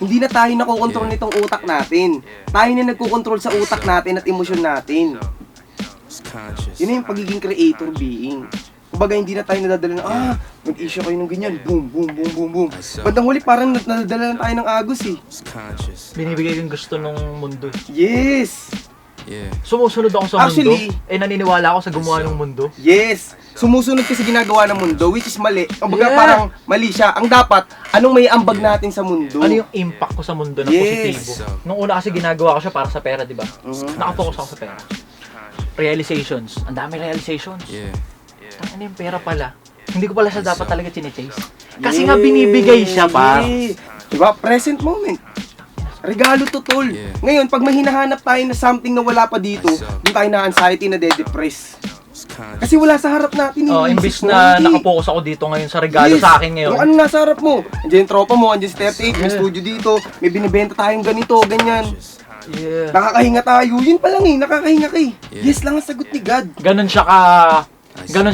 Hindi na tayo nakokontrol nitong utak natin. Tayo na nagkokontrol sa utak natin at emosyon natin. Yun na yung pagiging creator being. Kumbaga hindi na tayo nadadala na, mag-issue kayo ng ganyan, boom, boom, boom, boom, boom. Bandang huli parang nadadala na tayo ng agos eh. Binibigay yung gusto ng mundo. Yes! Sumusunod ako sa Actually, mundo. Naniniwala ako sa gumawa ng mundo. Yes! Sumusunod kasi ginagawa ng mundo, which is mali. Kumbaga Yeah. parang mali siya. Ang dapat, anong may ambag natin sa mundo? Ano yung impact ko sa mundo na Yes. positibo? Nung una kasi ginagawa ko siya para sa pera, di ba? Nakafocus ako sa pera. Realizations. Ang dami realizations. Ano yung pera pala? Hindi ko pala siya dapat talaga chine-chase. Kasi nga binibigay siya pa. Diba? Present moment. Regalo to, tol. Ngayon, pag may hinahanap tayo na something na wala pa dito, doon tayo na anxiety, na de-depress. Kasi wala sa harap natin. Imbis na nakapokus ako dito ngayon sa regalo sa akin ngayon. Yung ano nasa harap mo? Andiyan yung tropa mo, andiyan si 38, may studio dito, may binibenta tayong ganito, ganyan. Yeah. Nakakahinga tayo. Yun pa lang nakakahinga ka eh. Yes lang ang sagot ni God. Ganon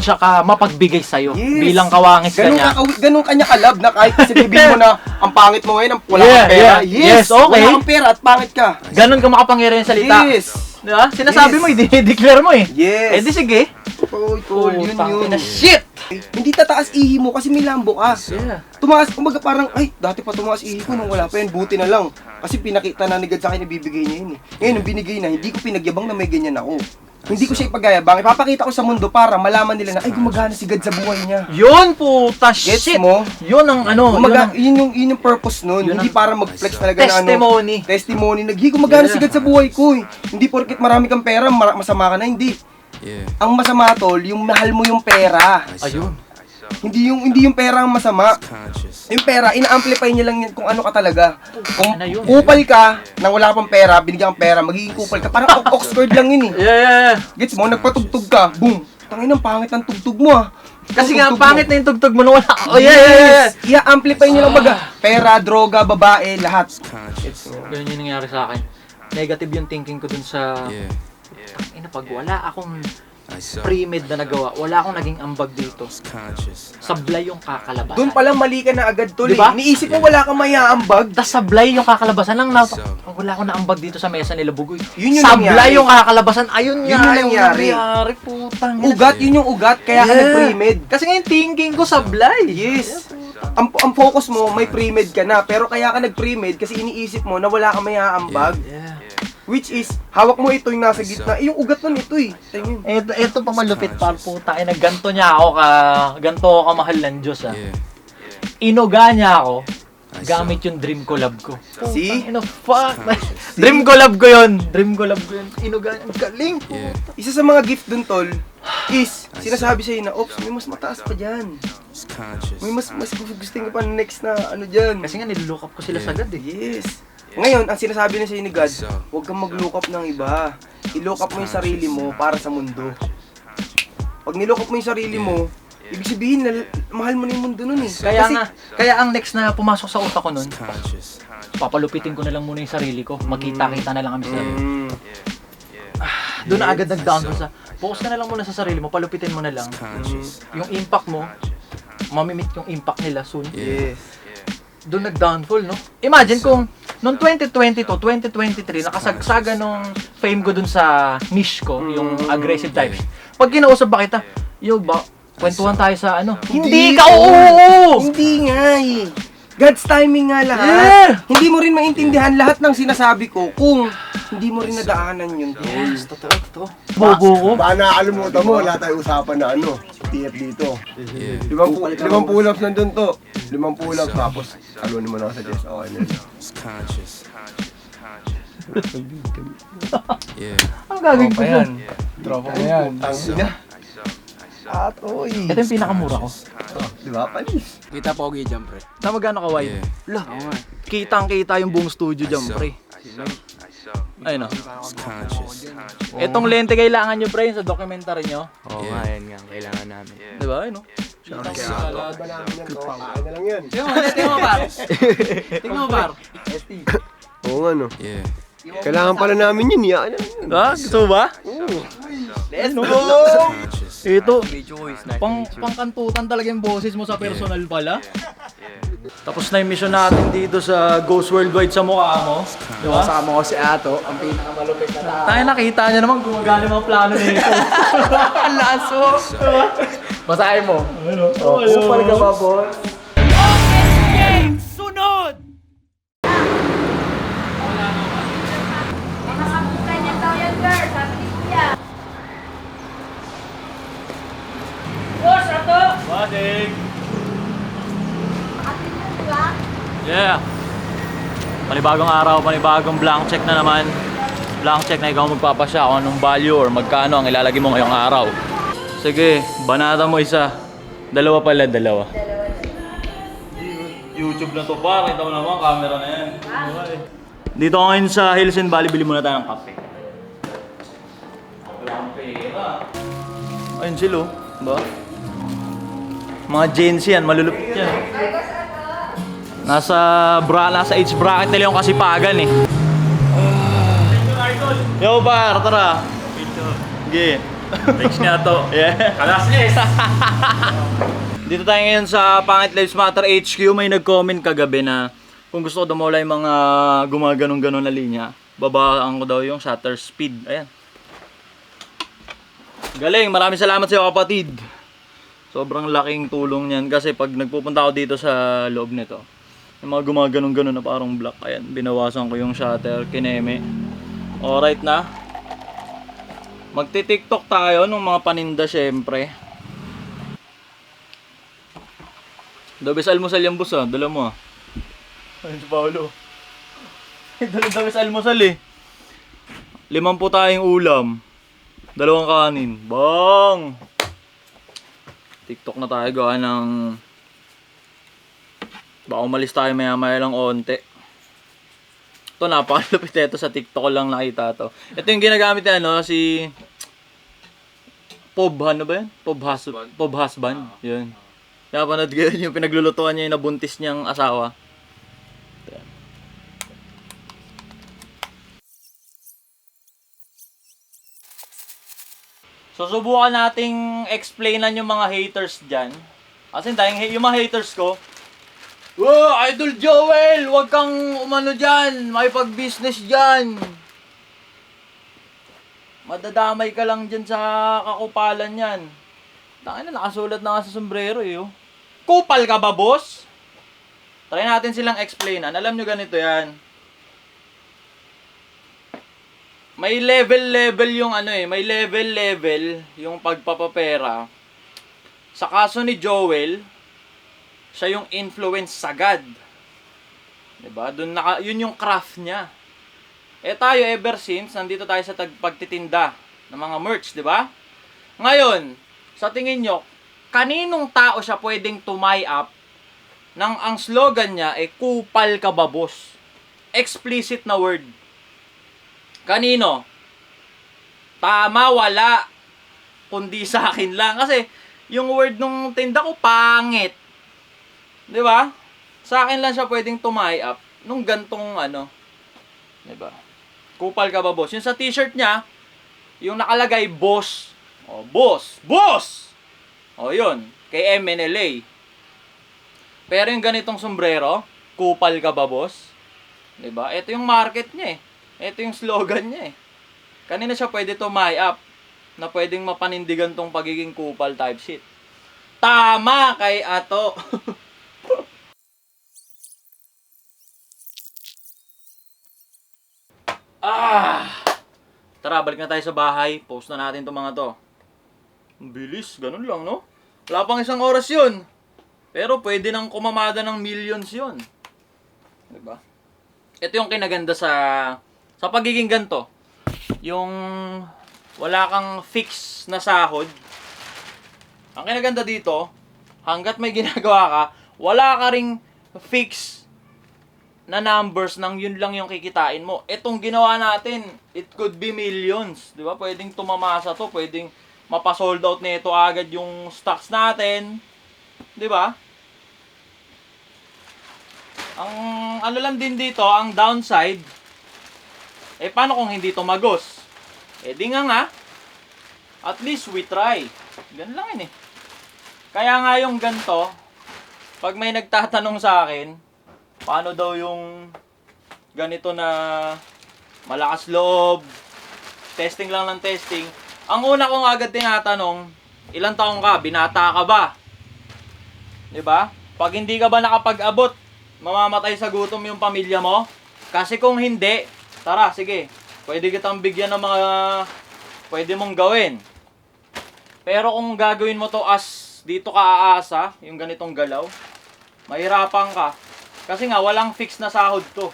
siya ka mapagbigay sa'yo. Yes. Bilang kawangis ka niya. Ganun kanya kalab na kahit sabihin mo na ang pangit mo ngayon, wala kang pera. Yes, okay. Wala kang pera at pangit ka. Ganon ka makapangyarihan salita. Yes. Diba? Sinasabi Yes. mo, i-declare mo eh. Yes. Eh di sige. Oh, tol, yun. Na shit! Hindi tataas ihi mo kasi may lambo ka. Yeah. Tumaas, kumbaga parang, dati pa tumaas ihi ko nung wala pa yun, buti na lang. Kasi pinakita na ni God sa akin na bibigay niya yun eh. Ngayon, nung binigay na, hindi ko pinagyabang na may ganyan ako. Hindi ko siya ipagayabang, ipapakita ko sa mundo para malaman nila na, gumagana si God sa buhay niya. Yun puta Gets shit! mo? Yun ang ano, Kumaga, yun yung purpose nun. Yun Hindi ang para mag-flex talaga na testimony. Testimony. Gumagana si God sa buhay ko eh. Hindi porket marami kang pera, masama ka na, hindi. Ang masama tol, yung mahal mo yung pera. Ayun. Hindi yung pera ang masama. Yung pera, ina-amplify niya lang yan kung ano ka talaga. Kung Ano yun? kupal ka, nang wala pang pera, binigyan kang pera, magiging kupal ka. Parang Oxford lang yun eh. Yeah. Gets mo, nagpatugtog ka, boom. Tangin ang pangit ng tugtog mo ah. Kasi nga, Tugtog pangit mo. na yung tugtog mo nung wala. Oh, Yes! I-amplify niya lang baga. Pera, droga, babae, lahat. Ganun yung nangyari sa akin. Negative yung thinking ko dun sa... pag wala akong pre-med na nagawa, wala akong naging ambag dito. Sablay yung kakalabasan. Doon pala mali ka na agad tol Diba? eh. Niisip mo wala kang mayaambag. Tas sablay yung kakalabasan lang na wala akong naambag dito sa mesa nila Bugoy. Yun yung sablay nangyari. yung kakalabasan. Ayun Yun yung nangyari. Putang. Ugat, yun yung ugat, kaya ka nag-pre-med. Kasi nga yung thinking ko sablay. Yes. Ang focus mo, may pre-med ka na, pero kaya ka nag-pre-med kasi iniisip mo na wala kang mayaambag. Yeah. Which is, hawak mo ito yung nasa gitna. Yung ugat nun ito eh. Tingin. Ito pa malupit par puta. Ganto niya ako ganto ako kamahal ng Diyos ah. Inuga niya ako gamit yung dream collab ko. See? Fuck. Dream collab ko yun. Inuga niya. Ang galing. Isa sa mga gift dun tol, is, sinasabi sa'yo na, ops, may mas mataas pa dyan. May mas gusto ka pa next na ano dyan. Kasi nga nilook up ko sila sagad eh. Yes. Ngayon, ang sinasabi na sa'yo ni God, huwag kang mag-look up ng iba. I-look up mo yung sarili mo para sa mundo. Pag nilook up mo yung sarili mo, ibig sabihin na mahal mo na yung mundo nun eh. Kaya ang next na pumasok sa utak ko nun, papalupitin ko na lang muna yung sarili ko. Magkita-kita na lang kami sa doon na agad nag-down sa focus ka na lang muna sa sarili mo, palupitin mo na lang. Yung impact mo, mamimit yung impact nila soon. Yes. Doon nag-downfall, no? Imagine kung noong 2022, 2023, nakasagsaga nung fame ko dun sa niche ko, yung aggressive type. Pag kinausap ba kita, kwentuhan tayo sa ano? Hindi ka oo! Hindi nga eh. God's timing nga lahat. Yeah. Hindi mo rin maintindihan lahat ng sinasabi ko kung hindi mo rin nadaanan yun. Yes, totoo. Bobo ko. Baka nakakalimutan mo, wala tayong usapan na TF dito. 5 pull-ups nandun to. 5 pull-ups tapos ano naman ako sa chest. Okay na yun. Ang gagawin ko dyan? Tropa mo yan. Tangina. At oy. Ito yung pinakamura ko. Di ba? Panis. Kita pogi dyan, pre. Na magkano ka wide? Lah, Oo nga. kitang-kita yung buong studio dyan, pre. Ayun o. Itong lente kailangan nyo, pre, sa documentary nyo. Oo nga, yan nga. Kailangan namin. Di ba? Ayun o. Kaya ba namin yan, tropa? Kaya na lang yan. Tingnan mo, par. Oo nga no. Kailangan pala namin yun, yan. Ha? Gusto mo ba? Oo. Let's go! Ito, Nice pangkantutan talaga yung boses mo sa personal pala. Tapos na yung mission natin dito sa Ghost Worldwide sa mukha mo. Di ba? Kasama ko si Ato, ang pinakamalupit na tao. Tayo nakita niya naman gumagana yung mga plano nito. Ang laso! Basahin mo. Oh, Kupal ka ba, boss? Nakasabukan niya daw yan, girl. Sabi ni Kuya. Boss, ato! Bading! Atin na, di ba? Yeah! Panibagong araw, panibagong blank check na naman. Blank check na ikaw magpapasya kung anong value or magkano ang ilalagay mo ngayong araw. Sige, banata mo isa. Dalawa pala, dalawa. YouTube na to pa, kita mo naman, camera na yan. Dito ako ngayon sa Hills and Valley, bili muna tayo ng kape. Wala akong pera. Ayun sila, ba? Mga Gen Z yan, malulupit yan. Nasa age bracket nila yung kasipagan eh. Yo par, tara. Sige. Thanks nga to. Yeah. Kalasnes. Dito tayo ngayon sa Pangit Lives Matter HQ. May nag-comment kagabi na kung gusto ko dumawala yung mga gumaganong-ganon na linya, babaan ko daw yung shutter speed. Ayan. Galing, maraming salamat sa iyo kapatid. Sobrang laking tulong niyan kasi pag nagpupunta ako dito sa loob nito, yung mga gumaganong-ganon na parang black, ayan, binawasan ko yung shutter, kineme. Alright na. Magti-TikTok tayo ng mga paninda syempre. Dabis almusal yung boss ah, dala mo ah. Ayun si Paolo. Dabis almusal eh. 5 tayong ulam. 2 kanin. Bang! TikTok na tayo gawa ng... Baka umalis tayo maya-maya lang onte. Ito, napakalupit ito sa TikTok ko lang nakita to. Ito yung ginagamit niya, ano, si... ano ba yan? Pob husband. Yun. Kaya panood ko yun, yung pinaglulutuan niya yung nabuntis niyang asawa. Ayan. So, subukan nating explainan yung mga haters dyan. Kasi yung mga haters ko, "Wow, Idol Joel! Huwag kang umano dyan! Makipag-business dyan! Madadamay ka lang dyan sa kakupalan yan." Tangina, nakasulat na nga sa sombrero eh. Oh. Kupal ka ba, boss? Try natin silang explainan. Alam nyo ganito yan. May level yung ano eh. May level yung pagpapapera. Sa kaso ni Joel, siya yung influence sagad. Diba? Yun yung craft niya. Eh tayo ever since, nandito tayo sa pagtitinda ng mga merch, diba? Ngayon, sa tingin nyo, kaninong tao siya pwedeng tumay up nang ang slogan niya ay kupal ka ba, boss? Explicit na word. Kanino? Tama, wala. Kundi sa akin lang. Kasi yung word nung tinda ko, pangit. Di ba? Sa akin lang siya pwedeng tumay up nung gantong ano. Di ba? Kupal ka ba, boss? Yung sa t-shirt niya, yung nakalagay, boss. O, boss! Boss! O, yun. Kay MNLA. Pero yung ganitong sombrero, kupal ka ba, boss? Diba? Ito yung market niya eh. Ito yung slogan niya eh. Kanina siya pwede tumay up na pwedeng mapanindigan tong pagiging kupal type shit. Tama kay Ato! Tara, balik na tayo sa bahay. Post na natin itong mga to. Ang bilis, ganun lang, no? Wala pang 1 oras yun. Pero pwede nang kumamada ng millions yun. Diba? Ito yung kinaganda sa pagiging ganto. Yung wala kang fix na sahod. Ang kinaganda dito, hanggat may ginagawa ka, wala ka ring fix na numbers nang yun lang yung kikitain mo. Itong ginawa natin, it could be millions. Diba? Pwedeng tumamasa to, pwedeng mapasold out nito agad yung stocks natin. 'Di ba? Ang ano lang din dito, ang downside, paano kung hindi tumagos? Di nga, at least we try. Ganun lang yun eh. Kaya nga yung ganito, pag may nagtatanong sa akin, paano daw yung ganito na malakas loob, testing lang ng testing, ang una kong agad tinatanong, ilang taong ka? Binata ka ba? Diba? Pag hindi ka ba nakapag-abot, mamamatay sa gutom yung pamilya mo? Kasi kung hindi, tara, sige, pwede kitang bigyan ng mga pwede mong gawin. Pero kung gagawin mo to as dito ka aasa, yung ganitong galaw, mahirapan ka. Kasi nga, walang fix na sahod to.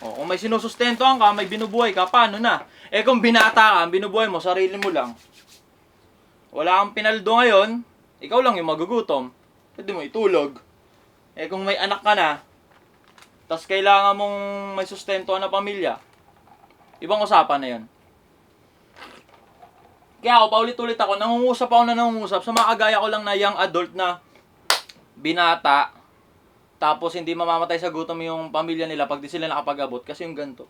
O, kung may sinusustentohan ka, may binubuhay ka, paano na? Eh kung binata ka, ang binubuhay mo, sarili mo lang. Wala kang pinaldo ngayon, ikaw lang yung magugutom. Pwede mo itulog. Eh kung may anak ka na, tas kailangan mong may sustentohan na pamilya, ibang usapan na yun. Kaya ako, paulit-ulit ako, nangungusap sa mga kagaya ko lang na young adult na binata, tapos hindi mamamatay sa gutom yung pamilya nila pag di sila nakapag-abot. Kasi yung ganito,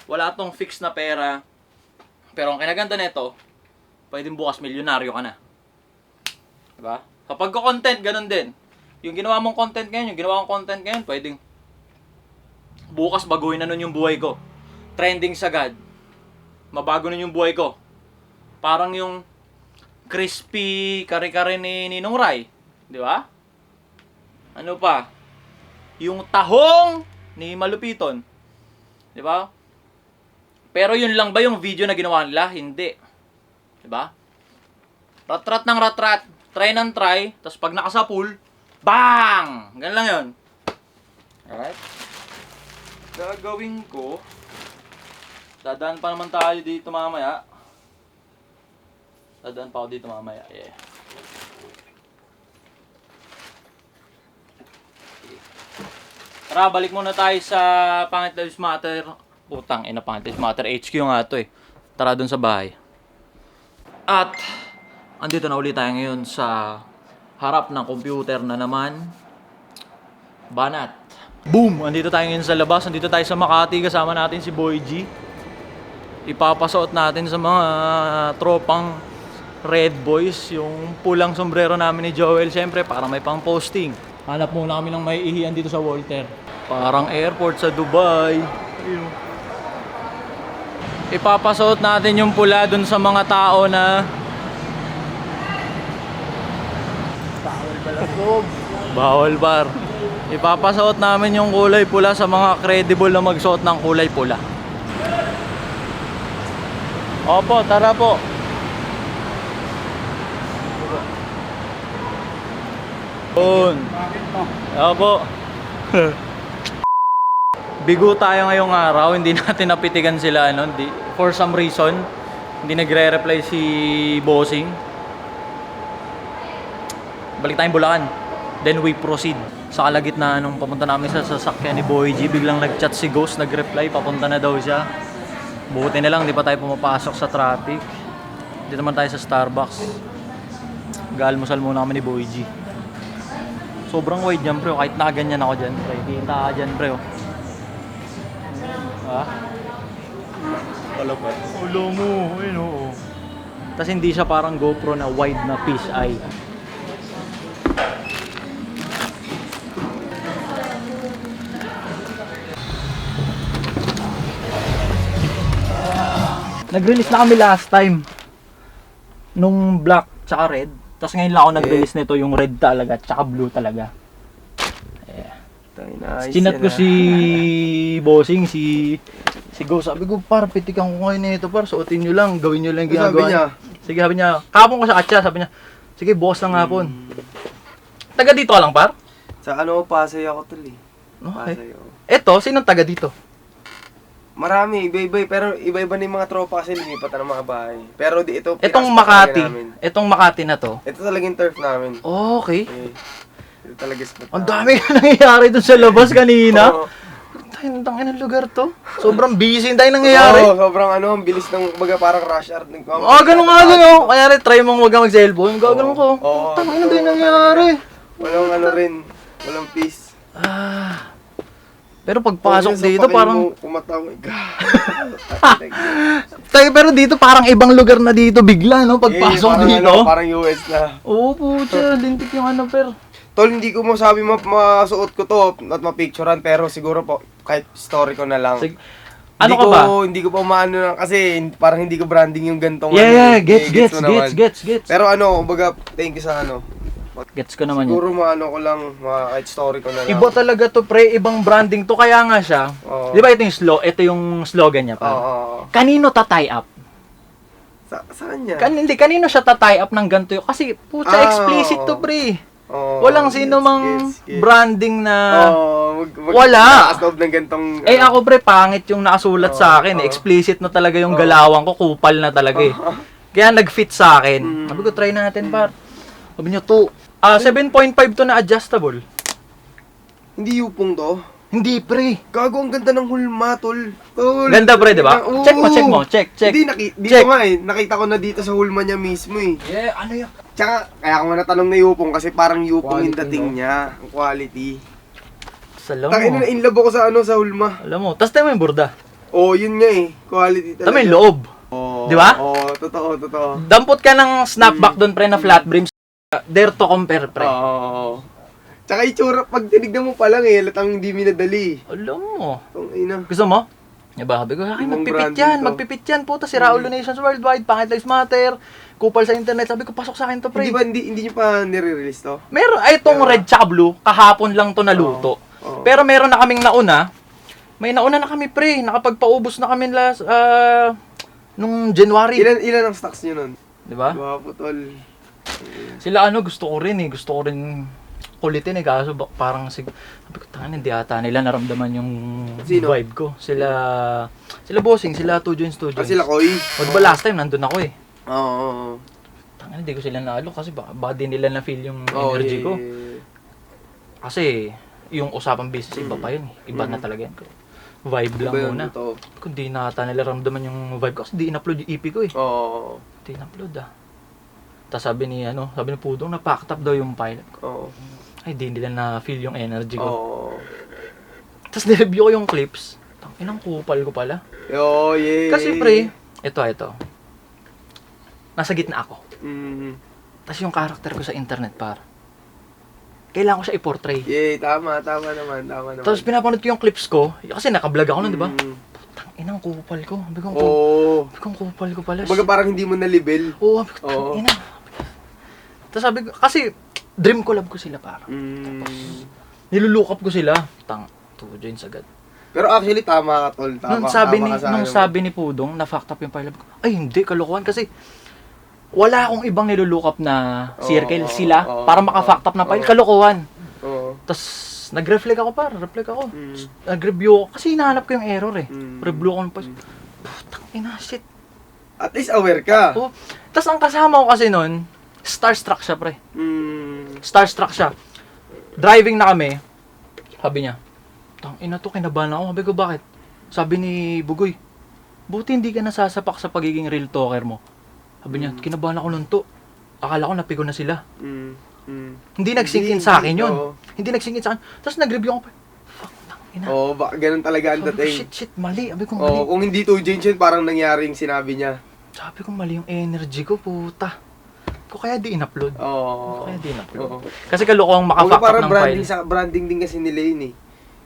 wala tong fix na pera, pero ang kinaganda nito, pwedeng bukas milyonaryo ka na. Diba? Kapag ko-content, ganun din. Yung ginawa mong content ngayon, pwedeng bukas baguhin na nun yung buhay ko. Trending sagad. Mabago nun yung buhay ko. Parang yung crispy kare-kare ni Ninong Rai. Di ba? Ano pa? Yung tahong ni Malupiton. Di ba? Pero yun lang ba yung video na ginawa nila? Hindi. Di ba? Rat-rat ng rat-rat. Try ng try. Tapos pag nakasapul, bang! Ganun lang yun. Alright? Gagawin ko, dadaan pa naman tayo dito mamaya. Dadaan pa ako dito mamaya. Yeah. Tara, balik muna tayo sa Pangit Lives Matter. Putang ina, Pangit Lives Matter. HQ nga to eh. Tara dun sa bahay. At, andito na ulit tayo ngayon sa harap ng computer na naman. Banat. Boom! Andito tayo ngayon sa labas. Andito tayo sa Makati. Kasama natin si Boy G. Ipapasuot natin sa mga tropang Red Boys yung pulang sombrero namin ni Joel. Siyempre, para may pang posting. Hanap muna kami ng may ihian dito sa Walter. Parang airport sa Dubai. Ayun. Ipapasuot natin yung pula dun sa mga tao na bawal bar. Ipapasuot namin yung kulay pula sa mga credible na magsuot ng kulay pula. Opo, tara po. Opo. Bigo tayo ngayong araw, hindi natin napitigan sila for some reason hindi nagre-reply si Bossing. Balik tayong Bulacan. Then we proceed. Sa kalagitnaan nung papunta namin sa sasakyan ni Boy G, biglang nag-chat si Ghost, nag-reply, papunta na daw siya. Buti na lang, di pa tayo pumapasok sa traffic. Dito naman tayo sa Starbucks. Galmusal muna kami ni Boy G. Sobrang wide dyan, pre. Kahit nakaganyan ako dyan, pre. Kita ka dyan, pre. Ha? Palapat. Ulo mo. Ayun, oo. Tapos hindi siya parang GoPro na wide na fish eye. Nag-release na kami last time nung black tsaka red. Tapos ngayon lang ako nag-release nito yung red talaga tsaka blue talaga. Nice. Chinat ko si Bossing, si Go. Sabi ko, par, pitikan ko ngayon nito, par. Suotin nyo lang, gawin nyo lang yung ginagawa. Sabi niya? Sige, sabi niya. Kapon ko sa katsa, sabi niya. Sige, bukas ng hapon. Taga dito ka lang, par? Sa Pasay ako tol eh. Okay. Pasay ako. Eto, sinong taga dito? Marami, iba-iba, pero iba-iba na yung mga tropa kasi lumipat na ng mga bahay. Pero di ito, Etong pinasok Makati, talaga namin. etong Makati na to. Ito talagang turf namin. Okay. Eh, ito talaga spot Ang namin. dami nangyayari dun sa labas kanina. Oo. Tayo, tangin ng lugar to. Sobrang busy tayo nangyayari. Oo, sobrang ang bilis ng baga parang rush hour. Ganun nga, ganun. Kaya try mong wag kang mag-cellphone. Gagano'n ko. Oo. Tangin na tayo nangyayari. Walang rin, walang peace. Pero pagpasok dito, parang... Kumatawa. Pero dito parang ibang lugar na dito bigla, no? Pagpasok parang dito. parang US na. Oo, pucha, lintik yung ano, pero... Tol, hindi ko masabi masuot ko to at mapicturean, pero siguro po, kahit story ko na lang. Sige. Ano ka ba? Hindi ko pa maano na, kasi parang hindi ko branding yung gantong Yeah, ano. gets. Pero ano, kumbaga, thank you sa ano. Gets ko naman yun. Siguro maano ko lang, kahit story ko na lang. Iba talaga to, pre. Ibang branding to. Kaya nga siya. Oo. Di ba ito yung slogan niya, pa? Oo. Kanino ta-tie up? Saan niya? Kanino siya ta-tie up ng ganito yun? Kasi, pucha, explicit to, pre. Walang sino mang branding na... Wala. Nakastoob ng gantong... Ako, pre, pangit yung nakasulat sa akin. Explicit na talaga yung galawang ko. Kupal na talaga eh. Kaya nag-fit sa akin. Sabi ko, try natin, par. Sabi niyo, 7.5 to na adjustable. Hindi yupong to. Hindi, pre. Gago, ang ganda ng hulma, tol. Ganda, pre, di ba? Oo. Check mo. Check. Hindi, dito Check. nga eh. Nakita ko na dito sa hulma niya mismo eh. Yeah, ano yun? Tsaka, kaya ko nga natanong na yupong kasi parang yupong yung Quality, dating no? niya. Ang quality. Salam Takin mo. na in love ako sa sa hulma. Alam mo. Tapos tayo mo yung burda. Yun nga eh. Quality talaga. Tayo mo yung loob. Di ba? Totoo. Dampot ka ng snapback doon, pre, na flat brim. Dare to compare, pre. Oo. Tsaka itsura, pag tinignan mo pa lang eh, halatang hindi minadali. Alam mo. Ang ina. Gusto mo? Diba? Sabi ko, Ibang magpipit yan, puta, si Raulo Nations Worldwide, Pangit Lives Matter, Kupal sa Internet. Sabi ko, pasok sa akin to, pre. Hindi nyo pa nire-release to? Meron, itong red tsaka blue, kahapon lang to naluto. Oo. Pero meron na kaming nauna. May nauna na kami, pre. Nakapagpaubos na kami nung January. Ilan ang stocks nyo nun? Diba? Wapo, tol. Sila gusto ko rin kulitin kaso parang sabi ko, tangan, hindi ata nila naramdaman yung Sino? vibe ko. Sila bossing, sila Two Joints. Sila Koy? Diba last time nandun ako eh. Oo. Tangan, hindi ko sila naalo kasi baka di nila na-feel yung energy ko. Kasi yung usapang business, iba pa yun eh. Iba na talaga yan. Vibe lang muna. Kung di na ata nila ramdaman yung vibe ko kasi di in-upload yung EP ko eh. Oo. Di in-upload Tapos sabi ni Pudong, na-packed up daw yung pilot ko. Oo. Ay, di nila na-feel yung energy ko. Oo. Tapos nireview ko yung clips. Inang kupal ko pala. Yeah. Kasi pre, ito. Nasa gitna ako. Tapos yung character ko sa internet, kailangan ko siya i-portray. Tama naman. Tapos pinapanood ko yung clips ko, kasi naka-vlog ako nun, di ba? Inang kupal ko. Sabi ko, kupal ko pala. Kumbaga parang hindi mo na-level. Oo, ina. Tapos sabi ko, kasi dream collab ko sila Nilulook up ko sila. Two Joints agad. Pero actually, tama ka, tol. Nung sabi ni Pudong, na-fucked up yung pilot ko. Ay, hindi, kalokohan. Kasi, wala akong ibang nilulook up na circle sila para maka-fucked up na pilot. Kalokohan. Tapos, nag-reflect ako nag-review ako. Kasi hinahanap ko yung error eh. Review ko ng putang ina, shit. At least aware ka. Tapos, ang kasama ko kasi nun, starstruck siya, pre. Starstruck siya. Driving na kami. Sabi niya, ina to, kinabahan ako. Sabi ko, bakit? Sabi ni Bugoy, buti hindi ka nasasapak sa pagiging real talker mo. Sabi niya, kinabahan ako nun to. Akala ko napigo na sila. Hindi nag-sink in sa akin yun. Hindi nag-sink in sa akin. Tapos nag-review ako, fuck, ina. Baka ganun talaga ang Sabi ko, dating. shit, mali. Sabi ko, mali. Kung hindi Two Joints yun, parang nangyari yung sinabi niya. Sabi ko, mali yung energy ko, puta. Ko kaya di in-upload. Kaya di in-upload. Kasi kalokong maka-fuck up parang ng file. branding din kasi nila yun eh.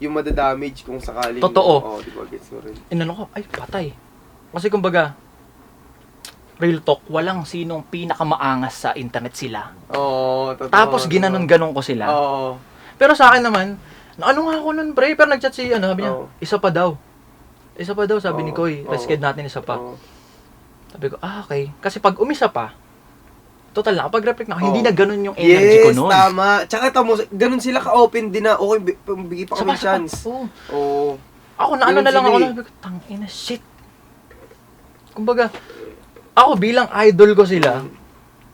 Yung madadamage kung sakaling... Totoo. Di ba, gets mo rin. Inano ko, ay, patay. Kasi kumbaga, real talk, walang sinong pinakamaangas sa internet sila. Totoo. Tapos ginanon-ganon ko sila. Pero sa akin naman, ano nga ako nun, pre? Pero nag-chat si, sabi niya, isa pa daw, sabi ni Koy, risked natin isa pa. Sabi ko, okay. Kasi pag umisa pa, total na, kapag reflect na ako, hindi na ganun yung energy ko nun. Yes, tama. Tsaka tamo, ganun sila ka-open din na, okay, bigay pa kami chance. Ako, na lang ako, sabi ko, tangina, shit. Kumbaga, ako bilang idol ko sila,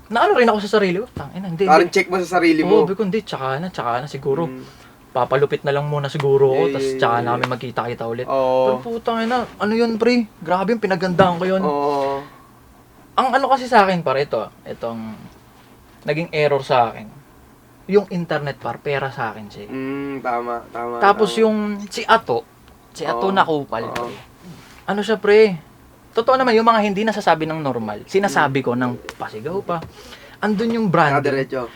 rin ako sa sarili ko, tangina, hindi. Parang check mo sa sarili mo. Sabi ko, hindi, tsaka na siguro. Papalupit na lang muna siguro ako, tapos tsaka na kami magkita-kita ulit. Pero putang ina, ano yun, pre? Grabe yung pinagandaan ko yun. Ang ano kasi sa akin, itong naging error sa akin. yung internet par, pera sa akin siya. Tama. Tapos tama. yung si Ato Oo, na kupal. oo. Ano siya pre? Totoo naman, yung mga hindi nasasabi ng normal, sinasabi ko ng pasigaw pa. Andun yung brand. Diretso.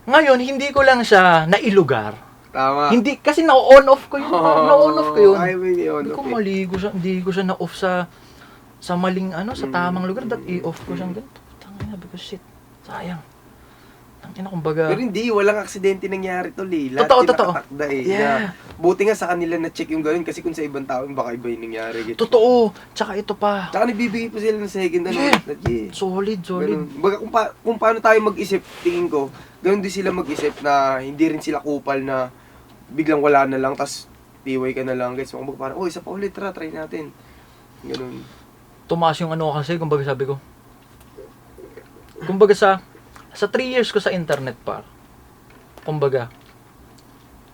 Ngayon, hindi ko lang siya nailugar. Tama. Hindi, kasi na-on off ko yun. Na-on off ko yun. Ay, may on Hindi off ko eh. maligo siya, hindi ko siya na-off sa maling sa tamang lugar. That i-off ko siyang ganito. Tangina, sabi ko, shit, sayang. Tangina, kumbaga. Pero hindi, walang aksidente nangyari tol eh. Lahat Totoo, yung totoo. nakatakda eh. Yeah. Na, buti nga sa kanila na-check yung gano'n kasi kung sa ibang tao, baka iba yung nangyari. Gitu. Totoo. Tsaka ito pa. Tsaka nagbibigay pa sila ng second ano. Yeah. Yeah. Solid. Ganun. Baga kung paano tayo mag-isip, tingin ko, ganun din sila mag-isip na hindi rin sila kupal na biglang wala na lang, tas tiway ka na lang. Guys, kung parang, isa pa ulit, try natin. Ganun. Tumaas yung kasi, kumbaga sabi ko. Kumbaga sa 3 years ko sa internet par, kumbaga,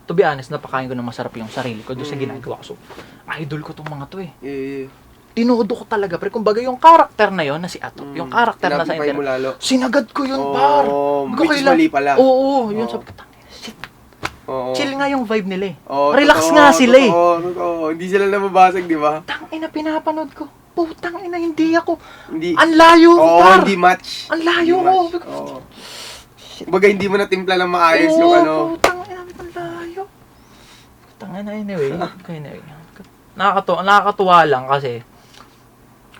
to be honest, napakain ko ng masarap yung sarili ko doon sa ginagawa ko. So, idol ko tong mga to eh. Yeah. Tinodo ko talaga, pre. Kumbaga, yung karakter na yon na si Ato, yung karakter na sa Pinapipay mo internet, lalo. sinagad ko yun, par. Hindi ko which is mali pala. Oo, yun Oo. sabi ko, shit. Oo. Chill nga yung vibe nila eh. Oo, Relax totoo, nga sila eh. Totoo. Hindi sila nababasag, di ba? Tangina, pinapanood ko. Putang ina, hindi ako. Hindi. Ang layo ko, Oo, par. hindi match. Ang layo Hindi ko. match. Oo. Kumbaga, hindi mo natimpla ng maayos yung ano. Putang ina, ang layo. Putang ina, anyway. Nakakatuwa lang kasi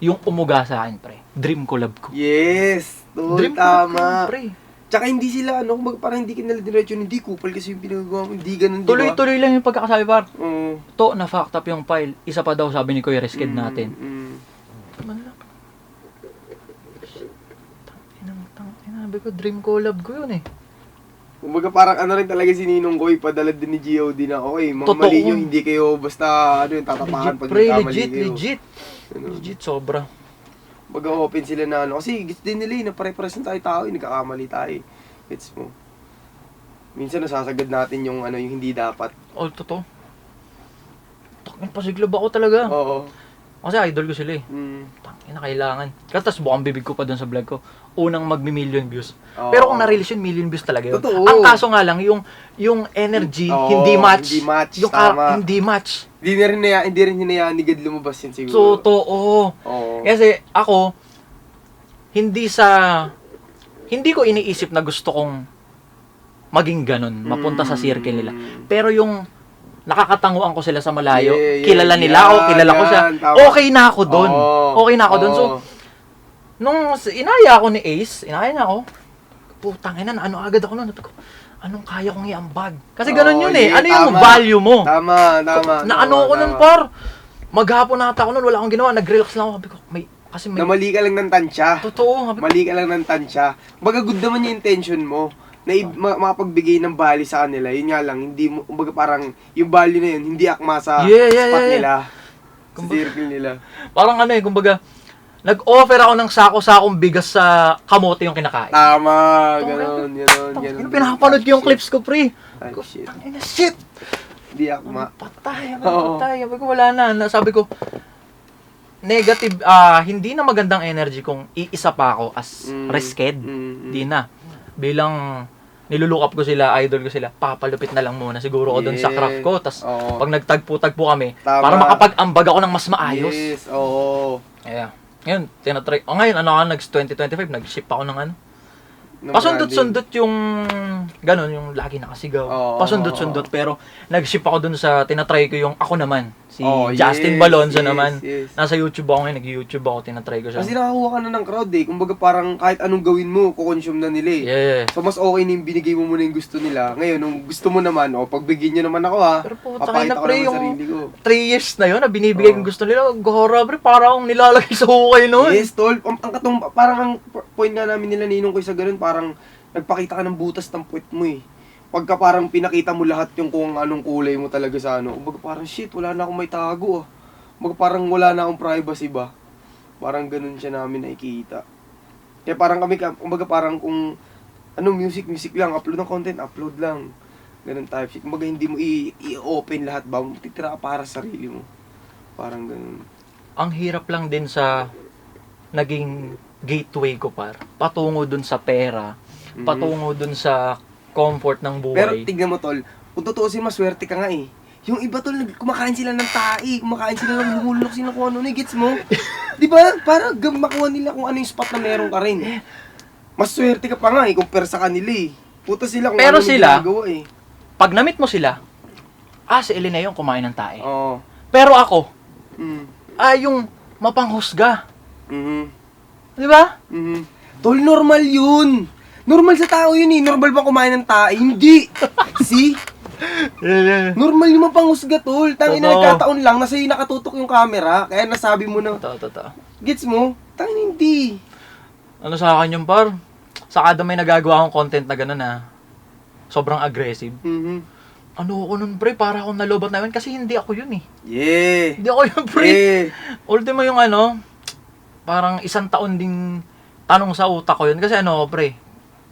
yung umuga sa akin, pre. Dream collab ko. Yes. Tol, Dream collab ko, tama. pre. Tsaka hindi sila, kumbaga parang hindi kinala diretso, hindi kupal kasi yung pinagagawa mo, hindi ganun, di ba? Tuloy-tuloy lang yung pagkakasabi, par. Oo. To, na-fucked up yung file. Isa pa daw, sabi ni Kuya Resked natin. Sabi ko, dream collab ko yun eh. Kumbaga parang ano rin talaga si Ninong Koy, padala din ni GOD na, okay, mga Totoo. mali nyo, hindi kayo basta, tatapakan pag Pre, nagkamali kayo. legit, sobra. Baga open sila na kasi gets din nila na pare-pares na tayo tao, nagkakamali tayo. Gets mo. Minsan nasasagad natin yung yung hindi dapat. Oh, totoo. Takin, pasiglab ako talaga. Oo. Kasi idol ko sila eh. Tangina, kailangan. Kasi tas bukang bibig ko pa doon sa vlog ko. Unang mag-million views. Oo. Pero kung na-release yun, million views talaga yun. Totoo. Ang kaso nga lang, yung energy, Oo, hindi match. hindi match, Yung tama. hindi match. Hindi rin hinayaan ni God lumabas yun siguro. So, totoo. Oo. Kasi ako, hindi ko iniisip na gusto kong maging ganun, mapunta sa circle nila. Pero yung nakakatanguan ko sila sa malayo, Yeah, kilala nila ako, kilala ko siya, tama. okay na ako doon. Oo. Okay na ako doon. So, Oo. nung inaya ako ni Ace, inaya na ako, putang ina, ano agad ako noon. Ko, anong kaya kong iambag? Kasi ganun yun eh. yeah, Ano yung tama. value mo? Tama. Na ano ako nun, par? Maghapon na ako nun, wala akong ginawa, nag-relax lang ako. Sabi ko, kasi may... Na mali ka lang ng tansya. Totoo. Sabi ko, Mali ka lang ng tansya. Baga good naman yung intention mo na makapagbigay ng value sa kanila. Yun nga lang, hindi mo, kumbaga parang yung value na yun, hindi akma sa spot nila. Sa circle nila. parang kumbaga, nag-offer ako ng sako-sakong bigas sa kamote yung kinakain. Tama, ganun. Yung pinapanood ko yung clips ko, pre. Ay, shit. Tangina, shit! Hindi akma. Patay. Oo. Sabi ko, wala na. Sabi ko, negative, hindi na magandang energy kung iisa pa ako as Resked. Di na. Bilang nilulook up ko sila, idol ko sila, papalupit na lang muna siguro ako doon sa craft ko. Tapos Oo. pag nagtagpo-tagpo kami, Tama. para makapag-ambag ako ng mas maayos. Yes, oo. Yeah. Ngayon, tinatry. Ngayon, next 2025, nag-ship ako ng Ng pasundot-sundot yung ganun, yung lagi nakasigaw. Oo. Pasundot-sundot, pero nag-ship ako dun sa, tinatry ko yung ako naman. Si Oh, Justin yes, Balonzo yes, naman. yes. Nasa YouTube ako ngayon, nag-YouTube ako, tinatry ko siya. Kasi nakakuha ka na ng crowd eh. Kumbaga parang kahit anong gawin mo, kukonsume na nila eh. Yeah. So mas okay na yung binigay mo muna yung gusto nila. Ngayon, nung gusto mo naman, pagbigyan nyo naman ako ha. Pero po, Papakita na ko pre, naman yung sarili ko. 3 years na yun, na binibigay kong gusto nila, gora pre, parang akong nilalagay sa hukay nun. Yes, tol. Parang ang point nga namin nila Ninong ko sa ganun, parang nagpakita ka ng butas ng puwet mo eh. Pagka parang pinakita mo lahat yung kung anong kulay mo talaga sa kumbaga parang shit, wala na akong may tago ah. Kumbaga parang wala na akong privacy ba. Parang ganun siya namin nakikita. Kaya parang kumbaga parang kung music lang, upload ng content, upload lang. Ganun type shit. Kumbaga hindi mo i-open lahat ba, titira ka para sa sarili mo. Parang ganun. Ang hirap lang din sa naging gateway ko patungo dun sa pera, patungo dun sa comfort ng buhay. Pero tignan mo, tol, kung tutuusin, maswerte ka nga eh. Yung iba, tol, kumakain sila ng tae, kumakain sila ng lumulok sila kung ano, gets mo? Di ba? Para makuha nila kung ano yung spot na meron ka rin. Mas swerte ka pa nga eh, kumpara sa kanila eh. Puta sila kung Pero ano sila, ginagawa eh. Pag na-meet mo sila, si Elena yung kumain ng tae. Oo. Pero ako, Mm. yung mapanghusga. Mhm. Di ba? Mhm. Tol, normal yun. Normal sa tao yun eh. Normal ba kumain ng tae? Hindi. See? Normal yung mapanghusga, tol. Tangin na Totoo. nagkataon lang, nasa iyo nakatutok yung camera. Kaya nasabi mo na, Totoo. gets mo? Tangin hindi. Ano sa akin yung par? Sa kada may nagagawa akong content na gano'n sobrang aggressive. Mhm. Ano ako nun, pre? Para akong nalobat na yun kasi hindi ako yun eh. Yeah. Hindi ako yun, pre. Yeah. Ultimo yung parang isang taon ding tanong sa utak ko yun. Kasi pre,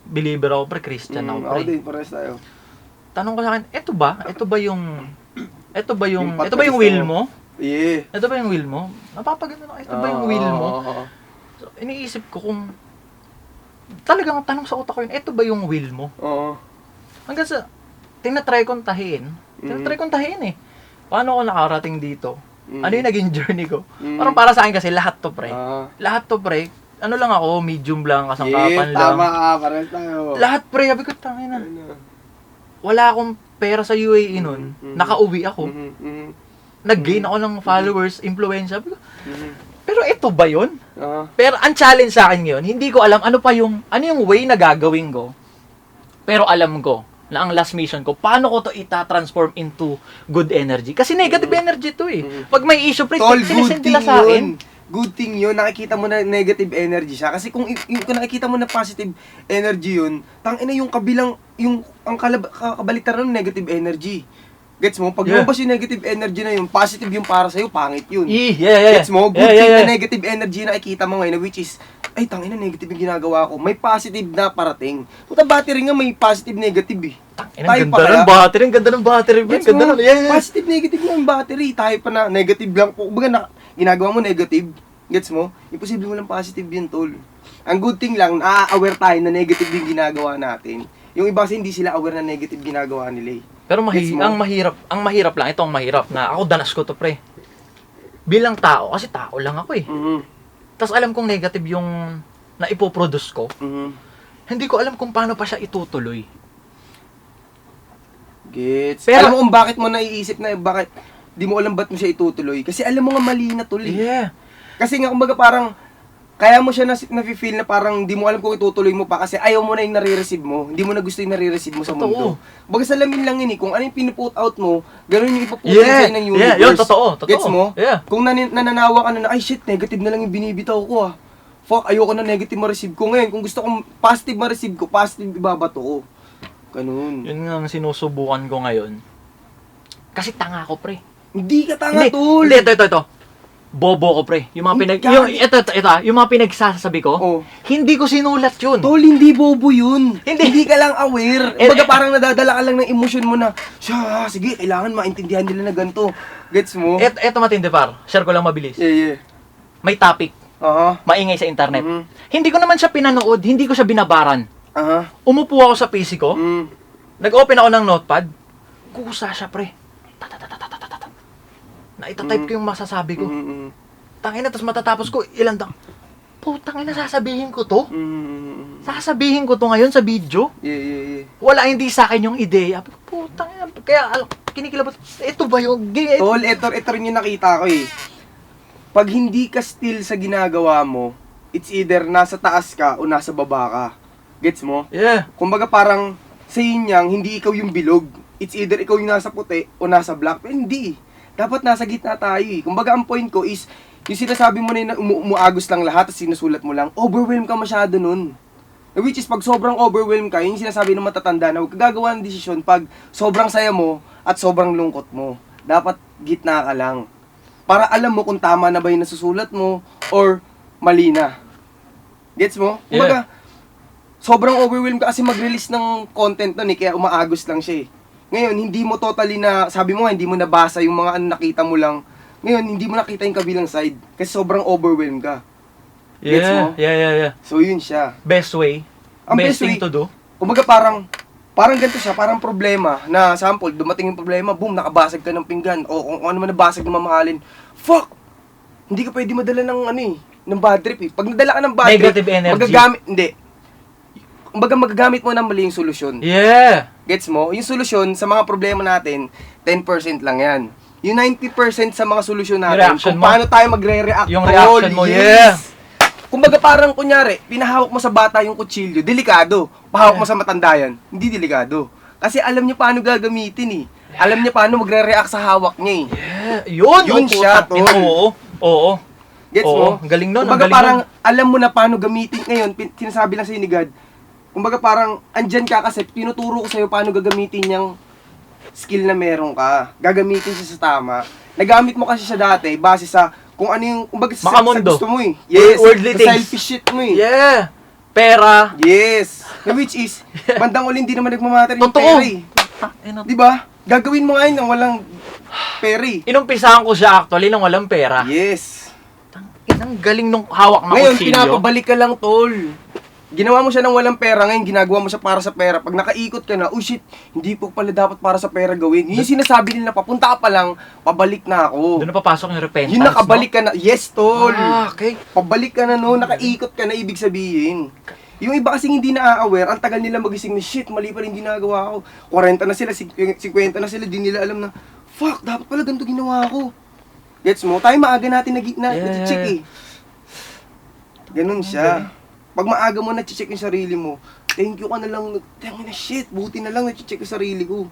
believer ako, pre, Christian ako, pre. Ako din, pares tayo. Tanong ko sa akin, ito ba yung Yung ito ba yung will mo? Yeah. Ito ba yung will mo? Napapaganda na, ito ba yung will mo? Oo. So, iniisip ko kung talagang tanong sa utak ko yun, ito ba yung will mo? Oo. Hanggang sa, tinatry kong tahiin. Eh. Paano ako nakarating dito? Ano yung naging journey ko? Parang para sa akin kasi lahat to, pre. Lahat to, pre. Ano lang ako, medium lang, kasangkapan lang. Tama ka, pares tayo. Lahat, pre. Sabi ko, tangina. Wala akong pera sa UAE nun. Nakauwi ako. Nag-gain ako ng followers, influence. Sabi ko, pero ito ba yun? Pero ang challenge sa akin ngayon, hindi ko alam ano yung way na gagawin ko. Pero alam ko na ang last mission ko, paano ko to ita-transform into good energy. Kasi negative energy to eh. Pag may issue, pre, Tol, sinisend good nila thing sa akin. yun. Good thing yun. Nakikita mo na negative energy siya. Kasi kung nakikita mo na positive energy yun, tangina yung kabilang, ang kabaliktaran ng negative energy. Gets mo? Pag lumabas yung negative energy na yun, positive yung para sa'yo, pangit yun. Yeah. Gets mo? Good thing na negative energy na nakikita mo ngayon, which is, ay, tangina, negative yung ginagawa ko. May positive na parating. Puta, battery nga may positive, negative eh. Ang ganda ng battery, ang ganda ng battery. Gets Ganda mo? ng, yeah. Positive, negative na yung battery. Tayo pa na negative lang po. Kumbaga, ginagawa mo negative. Gets mo? Imposible mo lang positive yun, tol. Ang good thing lang, aware tayo na negative yung ginagawa natin. Yung iba kasi hindi sila aware na negative ginagawa nila eh. Pero Gets mo? ang mahirap lang, ito ang mahirap na ako danas ko to, pre. Bilang tao, kasi tao lang ako eh. Mhm. Tapos alam kong negative yung na ipoproduce ko. Mhm. Hindi ko alam kung paano pa siya itutuloy. Gets. Pero- Alam mo kung bakit mo naiisip na bakit di mo alam ba't mo siya itutuloy? Kasi alam mo nga mali na, tol. Yeah. Kasi nga, kumbaga parang, kaya mo siya nafe-feel na parang di mo alam kung itutuloy mo pa kasi ayaw mo na yung nare-receive mo. Hindi mo na gusto yung nare-receive mo sa Totoo. mundo. Baga salamin lang yun eh. Kung ano yung pinuput out mo, ganun yung ipuput Yeah. sa'yo ng universe. Yeah, yun, totoo. Gets mo? Yeah. Kung nananawa ka na, ay shit, negative na lang yung binibitaw ko ah. Fuck, ayoko na negative ma-receive ko ngayon. Kung gusto kong positive ma-receive ko, positive ibabato ko. Ganun. Yun nga ang sinusubukan ko ngayon. Kasi tanga ko, pre. Hindi ka tanga, tol. Hindi, ito. Bobo ko, pre. Yung mga yung mga pinagsasabi ko, Oh. hindi ko sinulat yun. Tol, hindi bobo yun. Hindi. Hindi ka lang aware. Eh, Kumbaga parang nadadala ka lang ng emosyon mo na, siya, sige, kailangan maintindihan nila na ganito. Gets mo? Eto matindi, par. Share ko lang mabilis. Yeah. May topic, Aha. maingay sa internet. Mhm. Hindi ko naman siya pinanood, hindi ko siya binabaran. Aha. Umupo ako sa PC ko, Mm. nag-open ako ng notepad, kusa siya, pre. Tatatatatatatat. Naitatype ko yung masasabi ko. Mm. Tangina, tapos matatapos ko, ilang dang. Putang ina, sasabihin ko to? Mm. Sasabihin ko to ngayon sa video? Yeah. Wala, hindi sa akin yung ideya. Putang ina, kaya kinikilabot. Ito ba yung... Tol, ito rin yung nakita ko eh. Pag hindi ka still sa ginagawa mo, it's either nasa taas ka o nasa baba ka. Gets mo? Yeah. Kumbaga parang sa inyang, hindi ikaw yung bilog. It's either ikaw yung nasa puti o nasa black. Pero hindi. Dapat nasa gitna tayo eh. Kumbaga ang point ko is, yung sinasabi mo na yun na umuagos lang lahat at sinusulat mo lang, overwhelm ka masyado nun. Which is, pag sobrang overwhelm ka, yung sinasabi ng matatanda na huwag ka gagawa ng desisyon pag sobrang saya mo at sobrang lungkot mo. Dapat gitna ka lang. Para alam mo kung tama na ba yung nasusulat mo or mali na. Gets mo? Kumbaga, sobrang overwhelmed ka kasi mag-release ng content nun eh, kaya umaagos lang siya eh. Ngayon, hindi mo totally na, sabi mo nga, hindi mo nabasa yung mga nakita mo lang. Ngayon, hindi mo nakita yung kabilang side kasi sobrang overwhelmed ka. Gets mo? Yeah. So, yun siya. Best way. Ang Best best thing way- to do. Kumbaga parang, Parang ganito siya, parang problema na sample, dumating yung problema, boom, nakabasag ka ng pinggan o kung ano man nabasag na mamahalin. Fuck! Hindi ka pwede madala ng ano eh, ng bad trip eh. Pag nadala ka ng bad Negative trip, energy. hindi. Kumbaga magagamit mo ng mali yung solusyon. Yeah! Gets mo? Yung solusyon sa mga problema natin, 10% lang yan. Yung 90% sa mga solusyon Yung natin, reaction kung mo. paano tayo magre-react. Yung tol, reaction mo, yeah. Kumbaga parang kunyari, pinahawak mo sa bata yung kutsilyo, delikado. Pahawak mo sa matanda yan, hindi delikado. Kasi alam niya paano gagamitin eh. Alam niya paano magre-react sa hawak niya eh. Yeah, yun siya, putang ina, tol. Oo. Gets Oo, mo? ang galing nun, ang Kumbaga galing parang alam mo na paano gamitin ngayon, sinasabi lang sa'yo ni God. Kumbaga parang andyan ka kasi tinuturo ko sa'yo paano gagamitin yung skill na meron ka. Gagamitin siya sa tama. Nagamit mo kasi siya dati base sa kung ano yung kumbaga sa Makamundo. gusto mo eh. Yes, Worldly sa things. selfish shit mo eh. Yeah! Pera. Yes. Na which is, bandang uli hindi naman nagmamatter yung Totoo. pera eh. Di ba? Gagawin mo ngayon ng walang pera eh. Inumpisahan ko siya actually nang walang pera. Yes. Inang galing nung hawak na Ngayon, kutsilyo. pinapabalik ka lang, tol. Ginawa mo siya ng walang pera, ngayon ginagawa mo siya para sa pera. Pag nakaikot ka na, oh shit, hindi po pala dapat para sa pera gawin. Yung sinasabi nila, papunta ka pa lang, pabalik na ako. Doon na papasok yung repentance, Yung nakabalik ka na, yes, tol. okay. Pabalik ka na no, nakaikot ka na, ibig sabihin. Yung iba kasing hindi na-aware, ang tagal nila magising na, shit, mali pa rin ginagawa ko. 40 na sila, 50 na sila, di nila alam na, fuck, dapat pala ganito ginawa ko. Gets mo? Tayo maaga natin na-check eh. Ganun siya. Pag maaga mo na-check yung sarili mo, thank you ka na lang, tangina shit, buti na lang na-check yung sarili ko.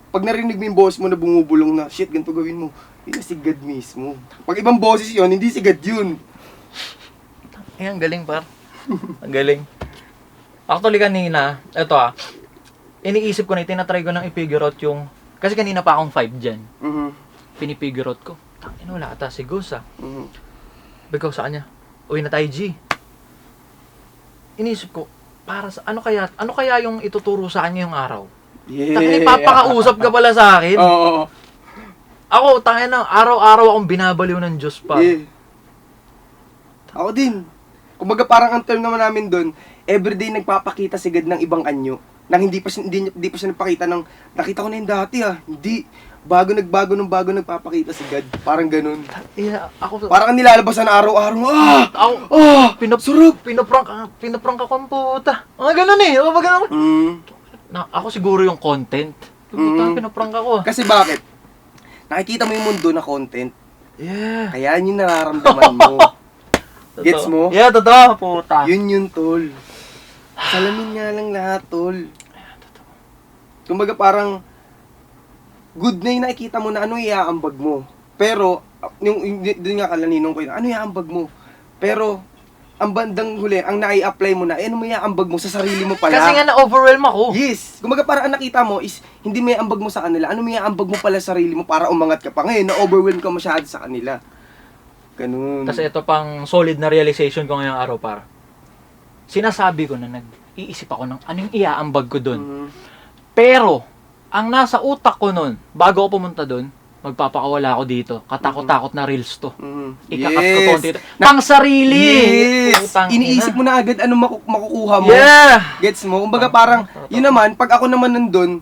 Pag narinig mo yung boss mo na bumubulong na, shit, ganito gawin mo, yun na si God mismo. Pag ibang boses yun, hindi si God yun. Ay, ang galing par. Ang galing. Actually kanina, eto iniisip ko na, tinatry ko nang i-figure out yung, kasi kanina pa akong 5 dyan. Pinipigure out ko. Tangina, wala ata si Gus Bigaw sa kanya, uwi na tayo G. Iniisip ko, para sa ano kaya yung ituturo sa kanya yung araw? Yeah. Tangina, papakausap ka pala sa akin. Oo. Ako, tangina, araw-araw akong binabaliw ng Diyos pa. Yeah. Ako din. Kumbaga parang ang term naman namin doon, everyday nagpapakita si God ng ibang anyo. Nang hindi pa siya nagpakita ng, nakita ko na yung dati Hindi. Bago nagpapakita si God. Parang ganun. Yeah, ako, Parang ang nilalabasan na araw-araw. Surap! pinaprank ako ang puta. Mga ganun eh. Mga ganun. Ako siguro yung content. Puta, pinaprank ako. Kasi bakit? Nakikita mo yung mundo na content. Yeah. Kaya yun yung nararamdaman mo. Gets mo? Yeah, totoo. Puta. Yun, tol. Salamin nga lang lahat, tol. Kumbaga parang, good na yung nakikita mo na ano iaambag mo. Pero, doon nga kalaninong ko yun, ano iaambag mo? Pero, ang bandang huli, ang nai-apply mo na, ano mo iaambag mo sa sarili mo pala. Kasi nga na-overwhelm ako. Yes. Kumbaga parang ang nakita mo is, hindi mo iaambag mo sa kanila, ano mo iaambag mo pala sa sarili mo para umangat ka pa. Ngayon, na-overwhelm ka masyado sa kanila. Ganun. Kasi ito pang solid na realization ko ngayong araw par. Sinasabi ko na nag-iisip ako ng anong iaambag ko doon. Pero, ang nasa utak ko nun, bago ako pumunta doon, magpapakawala ako dito. Katakot-takot na reels to. Ikakat ko konti ito. Pang sarili! Yes! Utang Iniisip ina. mo na agad ano makukuha mo. Yeah! Gets mo? Kumbaga parang, yun naman, pag ako naman nandun,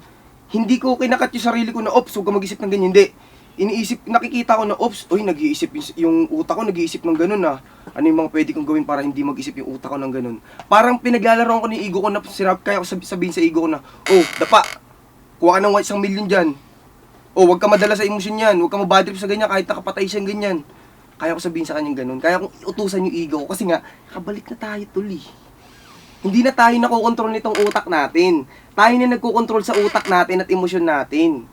hindi ko kinakat yung sarili ko na, ops, huwag ka mag-isip ng ganyan. Hindi. Nakikita ko na, ops, oy, nag-iisip yung utak ko, nag-iisip ng ganun Ano yung mga pwede kong gawin para hindi mag-isip yung utak ko ng ganun. Parang pinaglalaro ko ng ego ko na, kaya ko sabihin sa ego ko na, oh, dapa, kuha ka ng 1 million dyan. O, huwag ka madala sa emosyon yan. Huwag ka mabadrip sa ganyan kahit nakapatay siyang ganyan. Kaya ko sabihin sa kanyang ganun. Kaya kong utusan yung ego ko. Kasi nga, kabalik na tayo tuli. Hindi na tayo nakokontrol nitong utak natin. Tayo na nagkokontrol sa utak natin at emosyon natin.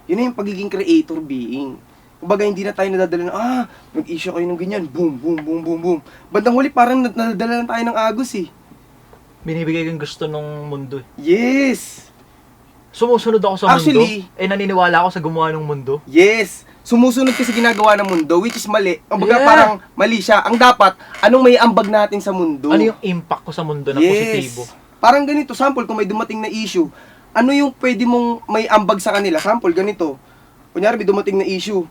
Yun na yung pagiging creator being. Kumbaga, hindi na tayo nadadala na, nag-issue kayo ng ganyan. Boom, boom, boom, boom, boom. Bandang huli, parang nadadala na tayo ng agos eh. Binibigay ko yung gusto nung mundo. Yes! Sumusunod ako sa Actually, mundo. Naniniwala ako sa gumawa ng mundo. Yes! Sumusunod kasi ginagawa ng mundo, which is mali. Kumbaga Yeah. parang mali siya. Ang dapat, anong may ambag natin sa mundo? Ano yung impact ko sa mundo na positibo? Parang ganito, sample, kung may dumating na issue, ano yung pwede mong may ambag sa kanila? Sample, ganito. Kunyari, may dumating na issue.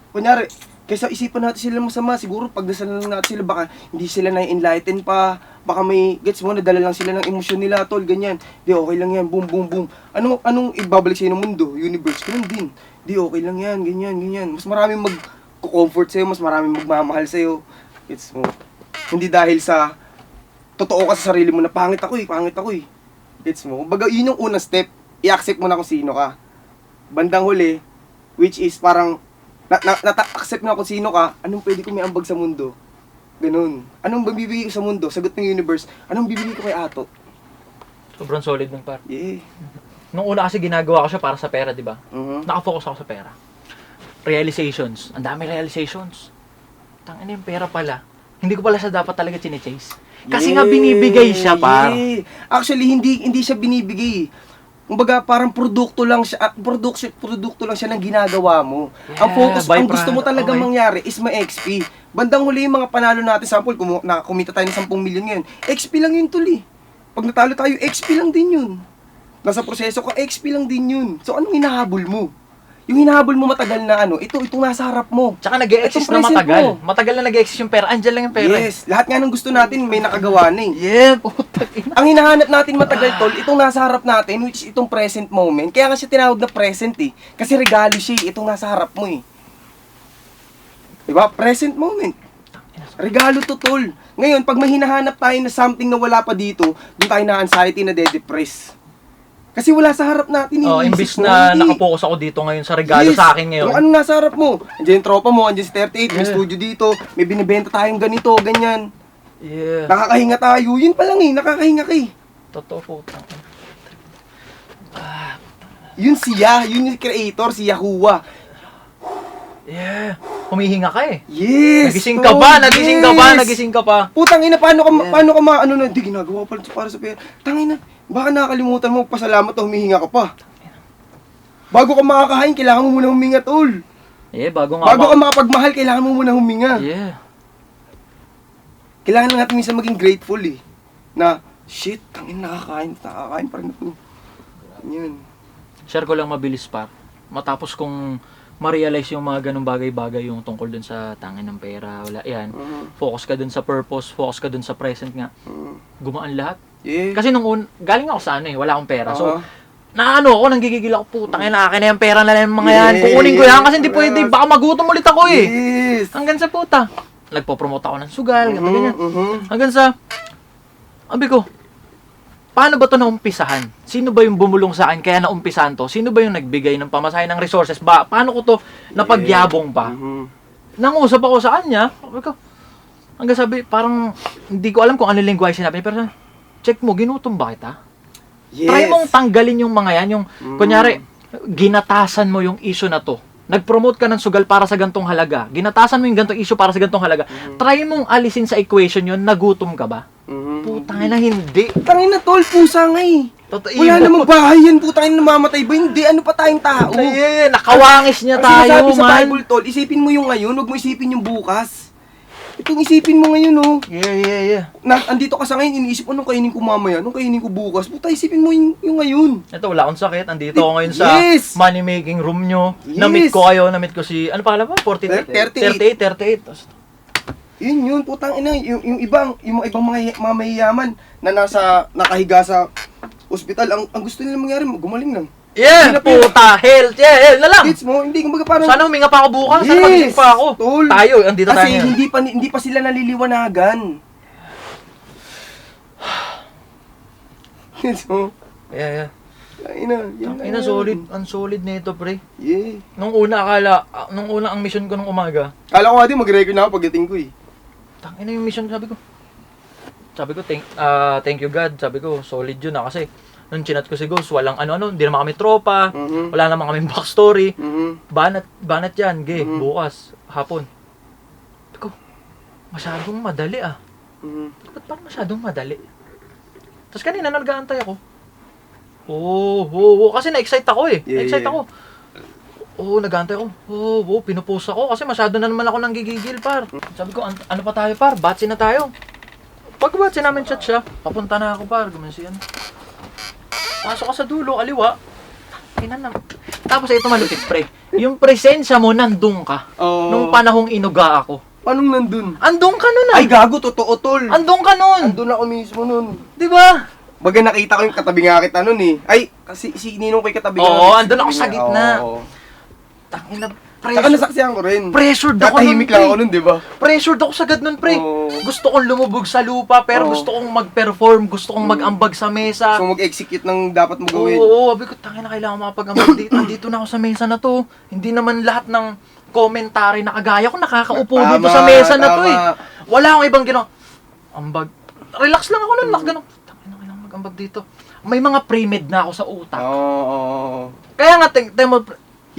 Kunyari, Kaysa isipan natin sila masama, siguro pag dasal lang natin sila, baka hindi sila na-enlighten pa, baka may, gets mo, nadala lang sila ng emosyon nila, tol, ganyan. Di, okay lang yan, boom, boom, boom. Anong ibabalik sa'yo ng mundo, universe, ganun din. Di, okay lang yan, ganyan, ganyan. Mas maraming mag-comfort sa'yo, mas maraming magmamahal sa'yo. Gets mo? Hindi dahil sa, totoo ka sa sarili mo na pangit ako eh. Gets mo? Baga, yun yung unang step, i-accept mo na kung sino ka. Bandang huli, which is parang, accept na kung sino ka, anong pwede ko may ambag sa mundo? Ganun. Anong bibigay ko sa mundo? Sagot ng universe. Anong bibigay ko kay Ato? Sobrang solid nun, par. Yeah. Nung una kasi ginagawa ko siya para sa pera, di ba? Mhm. Nakafocus ako sa pera. Realizations. Ang dami realizations. Tangina yung pera pala. Hindi ko pala siya dapat talaga chine-chase. Kasi nga binibigay siya, par. Yeah. Actually, hindi siya binibigay. Kumbaga, parang produkto lang siya, produkto lang siya ng ginagawa mo. Ang focus, ang gusto mo talaga mangyari is ma-XP. Bandang huli yung mga panalo natin, sample, nakakumita tayo ng 10 milyon ngayon, XP lang yun, tuli. Pag natalo tayo, XP lang din yun. Nasa proseso ka, XP lang din yun. So, anong hinahabol mo? Yung hinahabol mo matagal na itong nasa harap mo. Tsaka nag-e-exist na Itong present matagal. mo. Matagal na nag-e-exist yung pera. Andyan lang yung pera. Yes, lahat nga ng gusto natin may nakagawa na eh. Yeah, puta ina. Ang hinahanap natin matagal, tol, itong nasa harap natin, which is itong present moment. Kaya nga siya tinawag na present eh. Kasi regalo siya eh, itong nasa harap mo eh. Diba? Present moment. Regalo to, tol. Ngayon, pag may hinahanap tayo na something na wala pa dito, doon tayo na anxiety, na de-depress. Kasi wala sa harap natin eh. Oh, imbis na nakapokus ako dito ngayon sa regalo sa akin ngayon. Yung anong nasa harap mo? Andiyan yung tropa mo, andiyan si 38, may studio dito, may binibenta tayong ganito, ganyan. Yeah. Nakakahinga tayo. Yun pa lang eh, nakakahinga ka eh. Totoo po. Yun yung creator, si Yahuwah. Yeah. Humihinga ka eh. Yes! Nagising tol, ka ba? Nagising ka ba? yes! Nagising ka pa? Putang ina, paano ka ano na, di ginagawa pala para sa pera. Tangina, baka nakakalimutan mo, pasalamat na humihinga ka pa. Bago ka makakahain, kailangan mo muna huminga, tol. Yeah, bago nga Bago ka makapagmahal, kailangan mo muna huminga. Yeah. Kailangan lang natin minsan maging grateful eh. Na, shit, tangin, nakakain pa rin ako. Yan. Share ko lang mabilis pa. Matapos kong ma-realize yung mga ganung bagay-bagay yung tungkol dun sa tangin ng pera, wala yan. Focus ka dun sa purpose, focus ka dun sa present nga. Gumaan lahat. Yeah. Kasi galing ako sa wala akong pera. So, Oo. nanggigigil ako, putang ina, akin na yung pera na lang yung mga yan. Kukunin ko yan kasi hindi pwede, baka magutom ulit ako eh. Yes. Hanggang sa puta. Nagpo-promote ako ng sugal, ganyan. Mhm. Hanggang sa, sabi ko, paano ba ito naumpisahan? Sino ba yung bumulong sa akin kaya naumpisahan to? Sino ba yung nagbigay ng pamasahe ng resources? Paano ko to napagyabong pa? Mhm. Nangusap ako sa kanya, sabi ko, hanggang sabi, parang, hindi ko alam kung ano lingwahe sinabi niya, pero check mo, ginutom ba kita? Yes. Try mong tanggalin yung mga yan, yung, kunyari, ginatasan mo yung issue na to. Nag-promote ka ng sugal para sa gantong halaga. Ginatasan mo yung gantong issue para sa gantong halaga. Try mong alisin sa equation yun, nagutom ka ba? Putangin na hindi. Tangin na, tol, pusa nga eh. Totoo. Wala namang bahay yan, putangin na namamatay ba? Hindi, ano pa tayong tao? Ay, nakawangis niya Ang tayo, sinasabi sa man. Bible, tol, isipin mo yung ngayon, huwag mo isipin yung bukas. Itong isipin mo ngayon, oh. Yeah. Andito ka sa ngayon, iniisip mo, anong kainin ko mamaya, anong kainin ko bukas. Puta, isipin mo yung ngayon. Ito, wala akong sakit. Andito ako ngayon sa Yes! money-making room nyo. Yes! Na-meet ko kayo, na-meet ko si, ano pa ba? 38? 38. Tapos, Yun, putang ina, yung ibang mga mahiyaman na nakahiga sa ospital, ang gusto nila mangyari, gumaling lang. yeah, puta, health, yeah, na lang. Gets mo, hindi, kumbaga parang... Sana huminga pa ako bukas, sana magising pa ako. tol. Tayo, andito tayo. Kasi ngayon. hindi pa sila naliliwanagan. Gets mo? Yeah. Ina, Solid, ang solid nito, pre. Yeah. Nung una ang mission ko nung umaga, Kala ko nga din, mag-record na ako pagdating ko eh. tangina yung mission, sabi ko, thank you God, sabi ko, solid yun kasi, nung chinat ko si Ghost, walang hindi naman kami tropa, Mhm. wala naman kami backstory, Mhm. banat yan, Mhm. bukas, hapon. Sabi ko, masyadong madali Mhm. Ba't parang masyadong madali? Tapos kanina nag-aantay ako. Oo, kasi na-excite ako eh. Yeah, Na-excite yeah. ako. Nag-aantay ako. Pinupost ako kasi masyado na naman ako nang gigigil, par. Sabi ko, ano pa tayo, par? Batsi na tayo. Pag-batsi namin chat siya, papunta na ako, par. Gumansi yan. Pasok ka sa dulo, aliwa. Tapos ito malupit, pre. yung presensya mo, nandun ka. Oo. Nung panahong inuga ako. Paano nandun? Andun ka nun Ay, gago, totoo, tol. Andun ka nun. Andun ako mismo nun. Di ba? Baga nakita ko yung katabi nga kita nun eh. Ay, kasi si Ninong ko yung katabi ko. Oo, andun ako sa gitna. Oo. Tangina, Saka nasaksihan ko rin. pressured ako nun, Tatahimik lang ako pre. nun, di ba? Pressured ako sagad nun, pre. Oo. Gusto kong lumubog sa lupa, pero Oo. gusto kong mag-perform, gusto kong mag-ambag sa mesa. So mag-execute ng dapat mo gawin. Oo, sabi ko, tangina, kailangan makapag-ambag dito. Andito na ako sa mesa na to. Hindi naman lahat ng commentary na kagaya ko nakakaupo dito sa mesa na to eh. Wala akong ibang ginawa. Ambag. Relax lang ako nun, ganun. Tangina, kailangan mag-ambag dito. May mga pre-med na ako sa utak. Oo. Kaya nga, temo,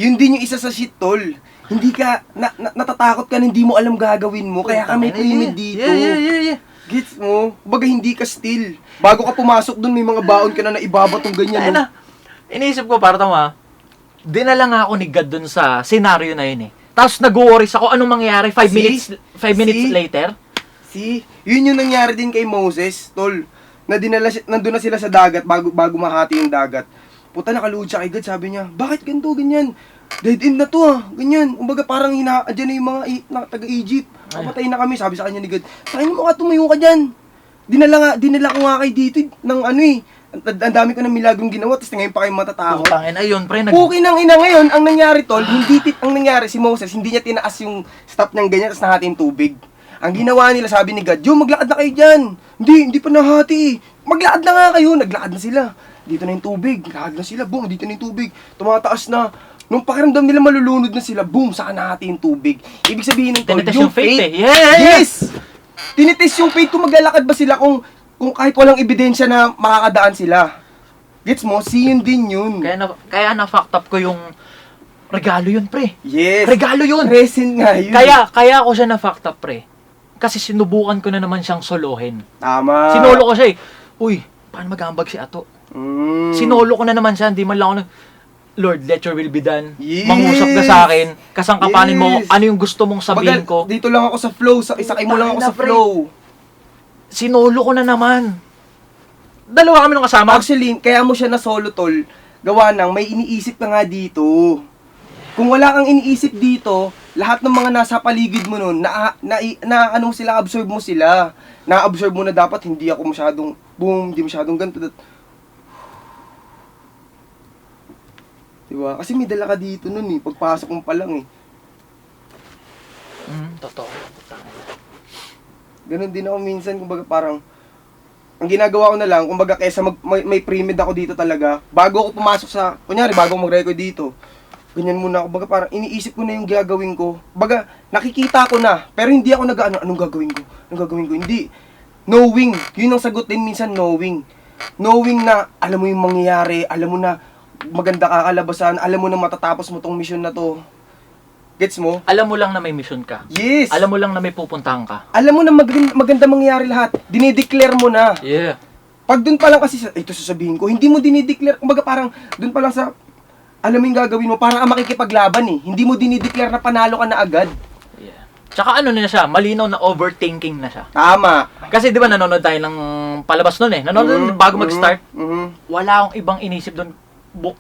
Yun din yung isa sa shit, tol. Hindi ka, natatakot ka na hindi mo alam gagawin mo, kaya kami pre-med dito. Yeah. Gets mo? Baga hindi ka still. Bago ka pumasok dun, may mga baon ka na ibabatong ganyan. Ayun na. Iniisip ko, para tama, dinala nga ako ni God dun sa scenario na yun eh. Tapos nag-worries ako, anong mangyayari 5 minutes later? See? Yun yung nangyari din kay Moses, tol. Na nandun na sila sa dagat bago mahati yung dagat. Puta, nakaluhod siya kay God, sabi niya, bakit ganito, ganyan? Dead end na to ganyan. Umbaga parang andyan na yung mga taga-Egypt. Papatay na kami, sabi sa kanya ni God, tayo mo ka, tumayo ka dyan. Dinala ko nga kay dito ng ano eh. Ang dami ko ng milagrong ginawa, tapos ngayon pa kayo matatakot. Putangin, ayun, pre, Okay nang ina ngayon, ang nangyari tol, ang nangyari si Moses, hindi niya tinaas yung stop ng ganyan, tapos nahati yung tubig. Ang ginawa nila, sabi ni God, maglakad na kayo dyan. Hindi pa nahati. Maglakad na nga kayo, naglakad na sila. Dito na yung tubig, lakad na sila, boom, dito na yung tubig. Tumataas na. Nung pakiramdam nila malulunod na sila, boom, saka nahati yung tubig. Ibig sabihin ng tol, tinitest yung faith eh. Yeah. Yes! Tinitest yung faith kung maglalakad ba sila kung kahit walang ebidensya na makakadaan sila. Gets mo? Yun din yun. Kaya na-fucked up ko yung regalo yun, pre. Yes. Regalo yun. Present nga yun. Kaya ako siya na-fucked up, pre. Kasi sinubukan ko na naman siyang solohin. Tama. Sinolo ko siya eh. Uy, paano mag-aambag si Ato? Sinolo ko na naman siya, hindi man lang ako Lord, let your will be done. Yes. Mangusap ka sa akin, kasangkapanin mo ano yung gusto mong sabihin ko. Dito lang ako sa flow, isakay mo lang ako sa flow. Sinolo ko na naman. Dalawa kami nung kasama. Actually, kaya mo siya na solo tol, gawa ng may iniisip ka nga dito. Kung wala kang iniisip dito, lahat ng mga nasa paligid mo nun, ano mo sila, absorb mo sila. Na-absorb mo na dapat hindi ako masyadong, boom, hindi masyadong ganito. Diba? Kasi may dala ka dito nun eh, pagpasok mo pa lang eh. Totoo. Ganon din ako minsan, kumbaga parang, ang ginagawa ko na lang, kumbaga kesa may pre-med ako dito talaga, bago ako pumasok sa, kunyari, bago ako mag-record dito, ganyan muna ako, baga parang iniisip ko na yung gagawin ko. Baga, nakikita ko na, pero hindi ako anong gagawin ko? Anong gagawin ko? Hindi. Knowing, yun ang sagot din minsan, knowing. Knowing na, alam mo yung mangyayari, alam mo na, maganda kakalabasan, alam mo na matatapos mo tong mission na to. Gets mo? Alam mo lang na may mission ka. Yes! Alam mo lang na may pupuntahan ka. Alam mo na maganda mangyari lahat. Dinideclare mo na. Yeah. Pag dun pa lang kasi, ito sasabihin ko, hindi mo dinideclare, kumbaga parang dun pa lang sa, alam mo yung gagawin mo, parang makikipaglaban eh. Hindi mo dinideclare na panalo ka na agad. Yeah. Tsaka ano na siya, malinaw na overthinking na siya. Tama. Kasi di ba nanonood tayo ng palabas nun eh. Nanonood bago mag-start. Wala akong ibang inisip dun.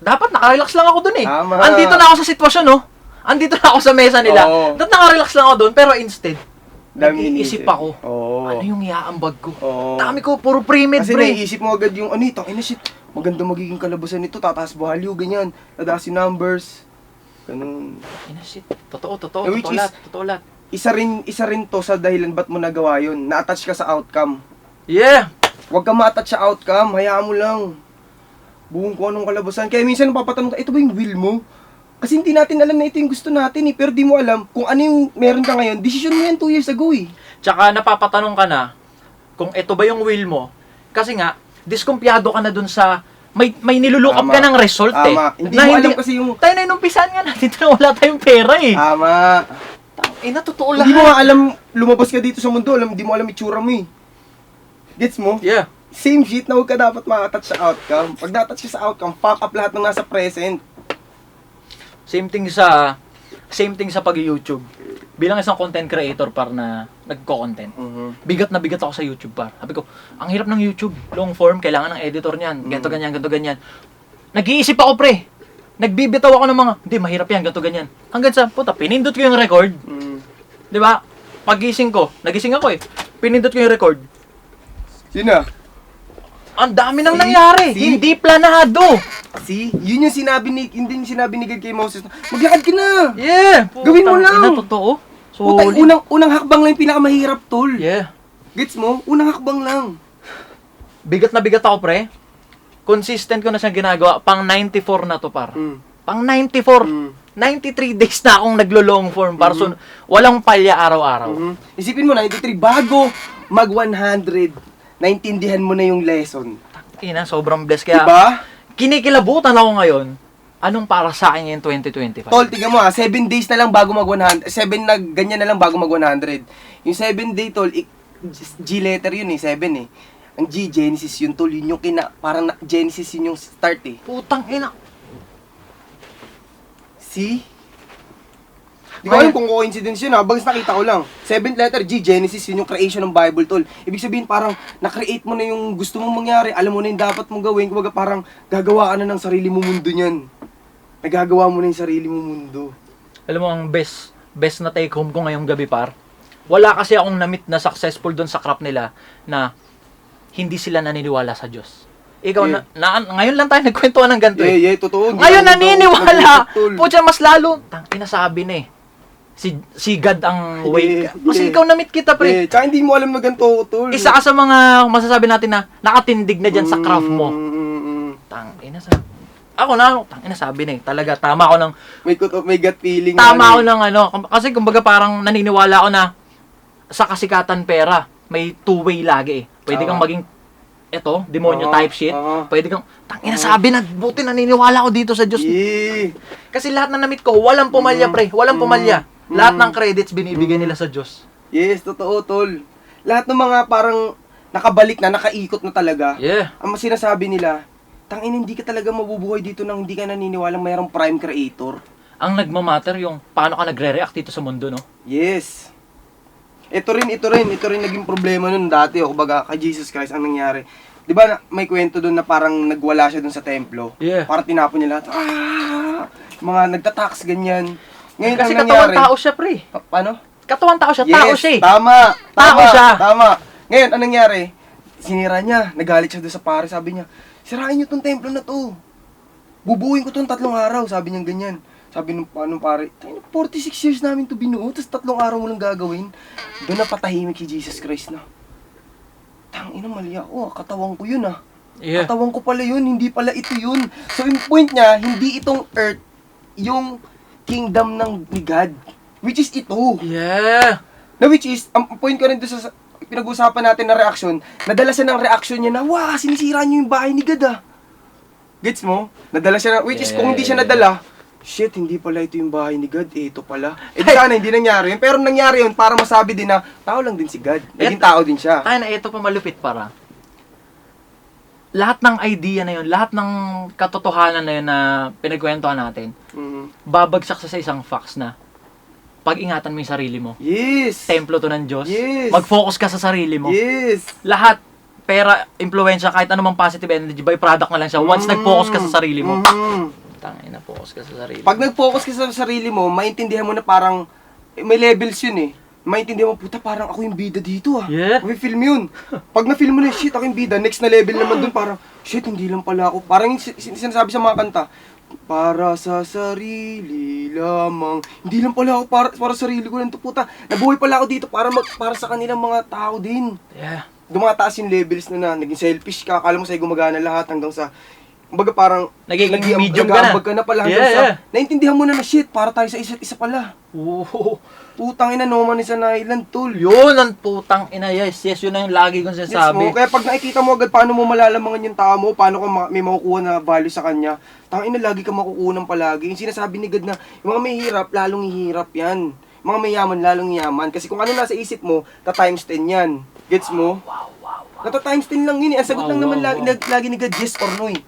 Dapat nakarelax lang ako dun eh. Tama. Andito na ako sa sitwasyon, no? Andito na ako sa mesa nila. Oo. Dapat nakarelax lang ako dun, pero instead, Dami nag-iisip iniisip. ako. Oo. Ano yung iaambag ko? Oo. Dami ko, puro pre-med, Kasi pre. naiisip mo agad yung, ito, shit, maganda magiging kalabasan nito, tataas value, ganyan, tataas yung numbers. Ganun. Ina shit. Totoo, Which totoo lahat. Isa rin to sa dahilan ba't mo nagawa yun. Na-attach ka sa outcome. Yeah! Huwag ka ma-attach sa outcome, hayaan mo lang. Buong kung anong kalabasan. Kaya minsan napapatanong ka, ito ba yung will mo? Kasi hindi natin alam na ito yung gusto natin eh. Pero di mo alam kung ano yung meron ka ngayon. Decision mo yan 2 years ago eh. Tsaka napapatanong ka na kung ito ba yung will mo. Kasi nga, diskumpiyado ka na dun sa may nilulook up Tama. ka ng result eh. Tama. Hindi mo alam kasi yung... Tayo na inumpisan nga natin na wala tayong pera eh. Tama. Totoo Hindi mo lahat. nga alam, lumabas ka dito sa mundo, hindi mo alam itsura mo eh. Gets mo? Yeah. Same shit na huwag ka dapat ma-attach sa outcome. Pag na-attach ka sa outcome, fuck up lahat ng nasa present. Same thing sa pag-YouTube. Bilang isang content creator par na nagko-content. Bigat na bigat ako sa YouTube par. Sabi ko, ang hirap ng YouTube. Long form, kailangan ng editor niyan. Ganto ganyan. Nag-iisip ako pre. nagbibitaw ako ng mga, hindi, mahirap yan, ganito, ganyan. Hanggang sa, puta, pinindot ko yung record. Di ba? Pagising ko, nagising ako eh. Pinindot ko yung record. Yun na. Ang dami nang See? nangyari. See? Hindi planado. See? Yun yung sinabi ni, hindi yung sinabi ni God kay Moses. Maglakad ka na! Yeah. Gawin mo Putang lang. ina, totoo. Puta, Solid. unang hakbang lang yung pinakamahirap, tol. Yeah. Gets mo? Unang hakbang lang. Bigat na bigat ako, pre. Consistent ko na siyang ginagawa. Pang 94 na to, par. Pang 94. 93 days na akong naglo-long form, par. So, walang palya araw-araw. Isipin mo, 93, bago mag-100, naintindihan mo na yung lesson. Ina, sobrang blessed. Kaya, Diba? kinikilabutan ako ngayon. Anong para sa akin yung 2025? Tol, tingnan mo 7 days na lang bago mag-100. 7 na ganyan na lang bago mag-100. Yung 7 day, tol, G letter yun eh, 7 eh. Ang G, Genesis yun, tol. Yun yung parang Genesis yun yung start eh. Putang ina. See? Di ko alam kung coincidence yun ha, bagas nakita ko lang. 7th letter, G, Genesis, yun yung creation ng Bible, tol. Ibig sabihin parang na-create mo na yung gusto mong mangyari, alam mo na yung dapat mong gawin, kumbaga parang gagawa ka na ng sarili mo mundo niyan. Nagagawa mo na yung sarili mo mundo. Alam mo, ang best na take home ko ngayong gabi, par. Wala kasi akong na-meet na successful doon sa craft nila na hindi sila naniniwala sa Diyos. Ikaw, ngayon lang tayo nagkwentuhan ng ganito eh. Totoo. Ngayon naniniwala. Tol. Pucha, mas lalo. Inasabi na eh. Si God ang way. Kasi ikaw na-meet kita, pre. Tsaka hindi mo alam na ganito, tol. Isa ka sa mga masasabi natin na nakatindig na dyan sa craft mo. Ako na, sabi na eh. Talaga, tama ako ng... May gut feeling. Tama ako ng ano. Kasi kumbaga parang naniniwala ako na sa kasikatan pera, may two-way lagi eh. Pwede kang maging demonyo type shit. Pwede kang, sabi na, buti naniniwala ako dito sa Diyos. Yeah. Kasi lahat na na-meet ko, walang pumalya, pre. Walang pumalya. Lahat ng credits binibigay nila sa Diyos. Yes, totoo, tol. Lahat ng mga parang nakabalik na, nakaikot na talaga. Yeah. Ang sinasabi nila, hindi ka talaga mabubuhay dito nang hindi ka naniniwalang mayroong prime creator. Ang nagmamatter yung paano ka nagre-react dito sa mundo, no? Yes. Ito rin naging problema nun dati, kumbaga kay Jesus Christ ang nangyari. 'Di ba may kwento doon na parang nagwala siya doon sa templo? Yeah. Parang tinapon niya lahat. Mga nagtatax ganyan. Ngayon Kasi ang katawan nangyari, tao siya, pre. Paano? Katawan tao siya, Yes, tao siya eh. Tama siya. Tama. Ngayon, anong nangyari? Sinira niya, nagalit siya doon sa pare, sabi niya, sirain niyo tong templo na to. Bubuuin ko tong 3 araw, sabi niya ganyan. Sabi nung pare, 46 years namin to binuo, tapos 3 araw mo lang gagawin. Doon na patahimik si Jesus Christ na. Tangina, mali ako, katawan ko yun ah. Yeah. Katawan ko pala yun, hindi pala ito yun. So yung point niya, hindi itong earth, yung kingdom ni God. Which is ito. Yeah. Na which is, ang point ko rin doon sa pinag-usapan natin na reaction, nadala siya ng reaction niya na, wow, sinisira niyo yung bahay ni God ah. Gets mo? Nadala siya which is kung hindi siya nadala, shit, hindi pala ito yung bahay ni God, ito pala. Eh di sana hindi nangyari yun, pero nangyari yun para masabi din na, tao lang din si God, naging tao din siya. Ay, na ito pa malupit para. Lahat ng idea na yun, lahat ng katotohanan na yun na pinagkwentuhan natin, babagsak sa isang facts na pag-ingatan mo yung sarili mo. Yes! Templo to ng Diyos. Yes! Mag-focus ka sa sarili mo. Yes! Lahat, pera, impluensya, kahit anumang positive energy, byproduct na lang siya. Once nag-focus ka sa sarili mo, tangina, focus ka sa sarili. Pag nag-focus ka sa sarili mo, maintindihan mo na parang, may levels yun eh. Maintindihan mo, puta, parang ako yung bida dito ah. Yeah. May film yun. Pag na-film mo na, shit, ako yung bida. Next na level naman dun, parang, shit, hindi lang pala ako. Parang yung sinasabi sa mga kanta, para sa sarili lamang. Hindi lang pala ako para sa sarili ko lang to, puta. Nabuhay pala ako dito para sa kanilang mga tao din. Yeah. Dumataas yung levels na naging selfish ka. Akala mo sa'yo gumagana lahat hanggang sa, kumbaga parang, Nagiging medium ka na. nag-aambag ka na pala hanggang sa, naintindihan mo na shit, para tayo sa isa't isa pala. Oo. Putang ina, no man is an island, tol. Yun ang putang ina, yes, yun na yung lagi kong Yes sinasabi. mo, kaya pag nakikita mo agad paano mo malalamangan yung tao mo, paano ka may makukuha na value sa kanya, tangina lagi ka makukuha palagi. Yung sinasabi ni God na, yung mga may hirap, lalong hihirap yan. Mga may yaman, lalong yaman. Kasi kung ano nasa isip mo, ta-times 10 yan. Gets mo? Nata-times 10 lang yun eh. Ang sagot lang naman lagi ni God, yes or no eh.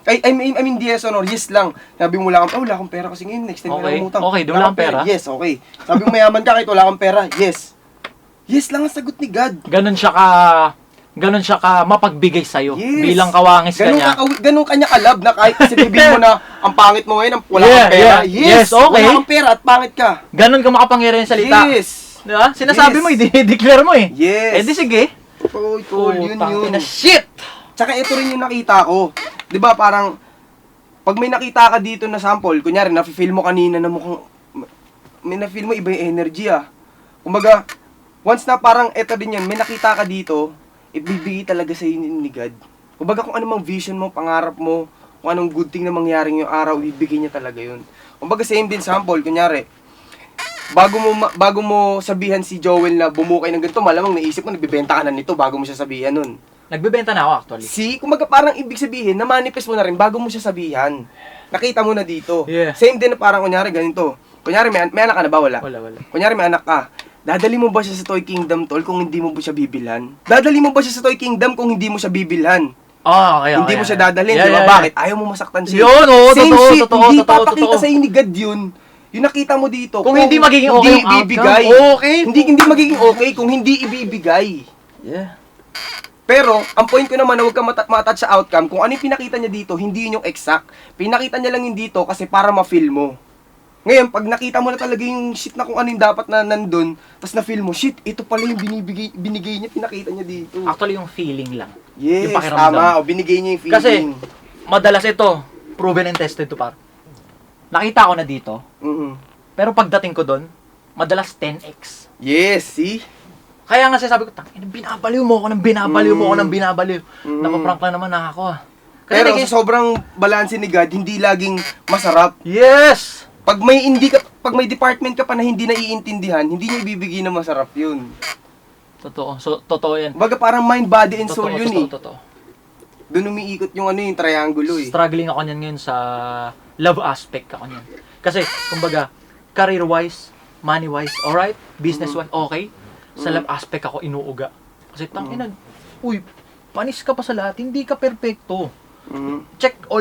I mean, yes or no, yes lang. Sabi mo wala kang pera kasi ngayon, next time ka Okay. na umutang. Okay, di wala kang pera? Yes, okay. Sabi mo mayaman ka kahit wala kang pera, yes. Yes lang ang sagot ni God. Ganun siya ka Ganon siya ka mapagbigay sa'yo. Yes. Bilang kawangis ka niya. Ganun kanya kalab na kahit sabihin mo na ang pangit mo ngayon, wala Yeah, kang pera. yeah. Yes, okay. Wala kang pera at pangit ka. Ganon ka makapangyarihan salita. Yes. Diba? Sinasabi Yes. mo, i-declare mo eh. Yes. Eh di sige. Oh, tol, yun yun. Na shit! Tsaka ito rin yung nakita ko. 'Di ba parang pag may nakita ka dito na sample, kunyari na-feel mo kanina na mukhang may na-feel mo iba yung energy ah. Kumbaga, once na parang eto din yan, may nakita ka dito, ibibigay talaga sa ni God. Kumbaga kung ano mang vision mo, pangarap mo, kung anong good thing na mangyaring yung araw, ibibigay niya talaga yun. Kumbaga same din sample, kunyari, bago mo sabihan si Joel na bumukay ng ganito, malamang naisip mo, nagbibenta ka na nito bago mo siya sabihan nun. Nagbebenta na ako actually. Kumbaga parang ibig sabihin, na-manifest mo na rin bago mo siya sabihan. Nakita mo na dito. Yeah. Same din na parang kunyari ganito. Kunyari may anak ka na ba? Wala. Wala. Kunyari may anak ka. Dadali mo ba siya sa Toy Kingdom, tol, kung hindi mo ba siya bibilhan? Dadali mo ba siya sa Toy Kingdom kung hindi mo siya bibilhan? Okay. Hindi mo siya dadalhin, Yeah, di ba? yeah, Bakit? Ayaw mo masaktan siya. Yun, oo, Same totoo, shit, totoo, hindi totoo, papakita totoo. sa'yo ni God yun. Yung nakita mo dito. Kung hindi magiging okay hindi yung outcome, ibibigay. okay. Hindi magiging okay kung hindi ibibigay. Yeah. Pero, ang point ko naman na huwag ka matouch sa outcome, kung ano yung pinakita niya dito, hindi yun yung exact. Pinakita niya lang yun dito kasi para ma-feel mo. Ngayon, pag nakita mo na talaga yung shit na kung ano yung dapat na nandun, tapos na-feel mo, shit, ito pala yung binigay niya, pinakita niya dito. Actually yung feeling lang. Yes, yung pakiramdam. tama. O, binigay niya yung feeling. Kasi, madalas ito, proven and tested to par. Nakita ko na dito, Mhm. pero pagdating ko doon, madalas 10x. Yes, see? Kaya nga sabi ko, binabaliw mo ako ng binabaliw. Napaprank lang naman ako ah. Kasi Pero sa sobrang balanse ni God, hindi laging masarap. yes! Pag may department ka pa na hindi naiintindihan, hindi niya ibibigay na masarap yun. Totoo. So, totoo yan. Baga parang mind, body, and soul yun eh. Totoo. Doon umiikot yung yung triangulo eh. Struggling ako niyan ngayon sa love aspect ako niyan. Kasi, kumbaga, career-wise, money-wise, alright? Business-wise, okay? Sa love aspect ako inuuga. Kasi, tangina, uy, panis ka pa sa lahat, hindi ka perfecto. Mhm. Check all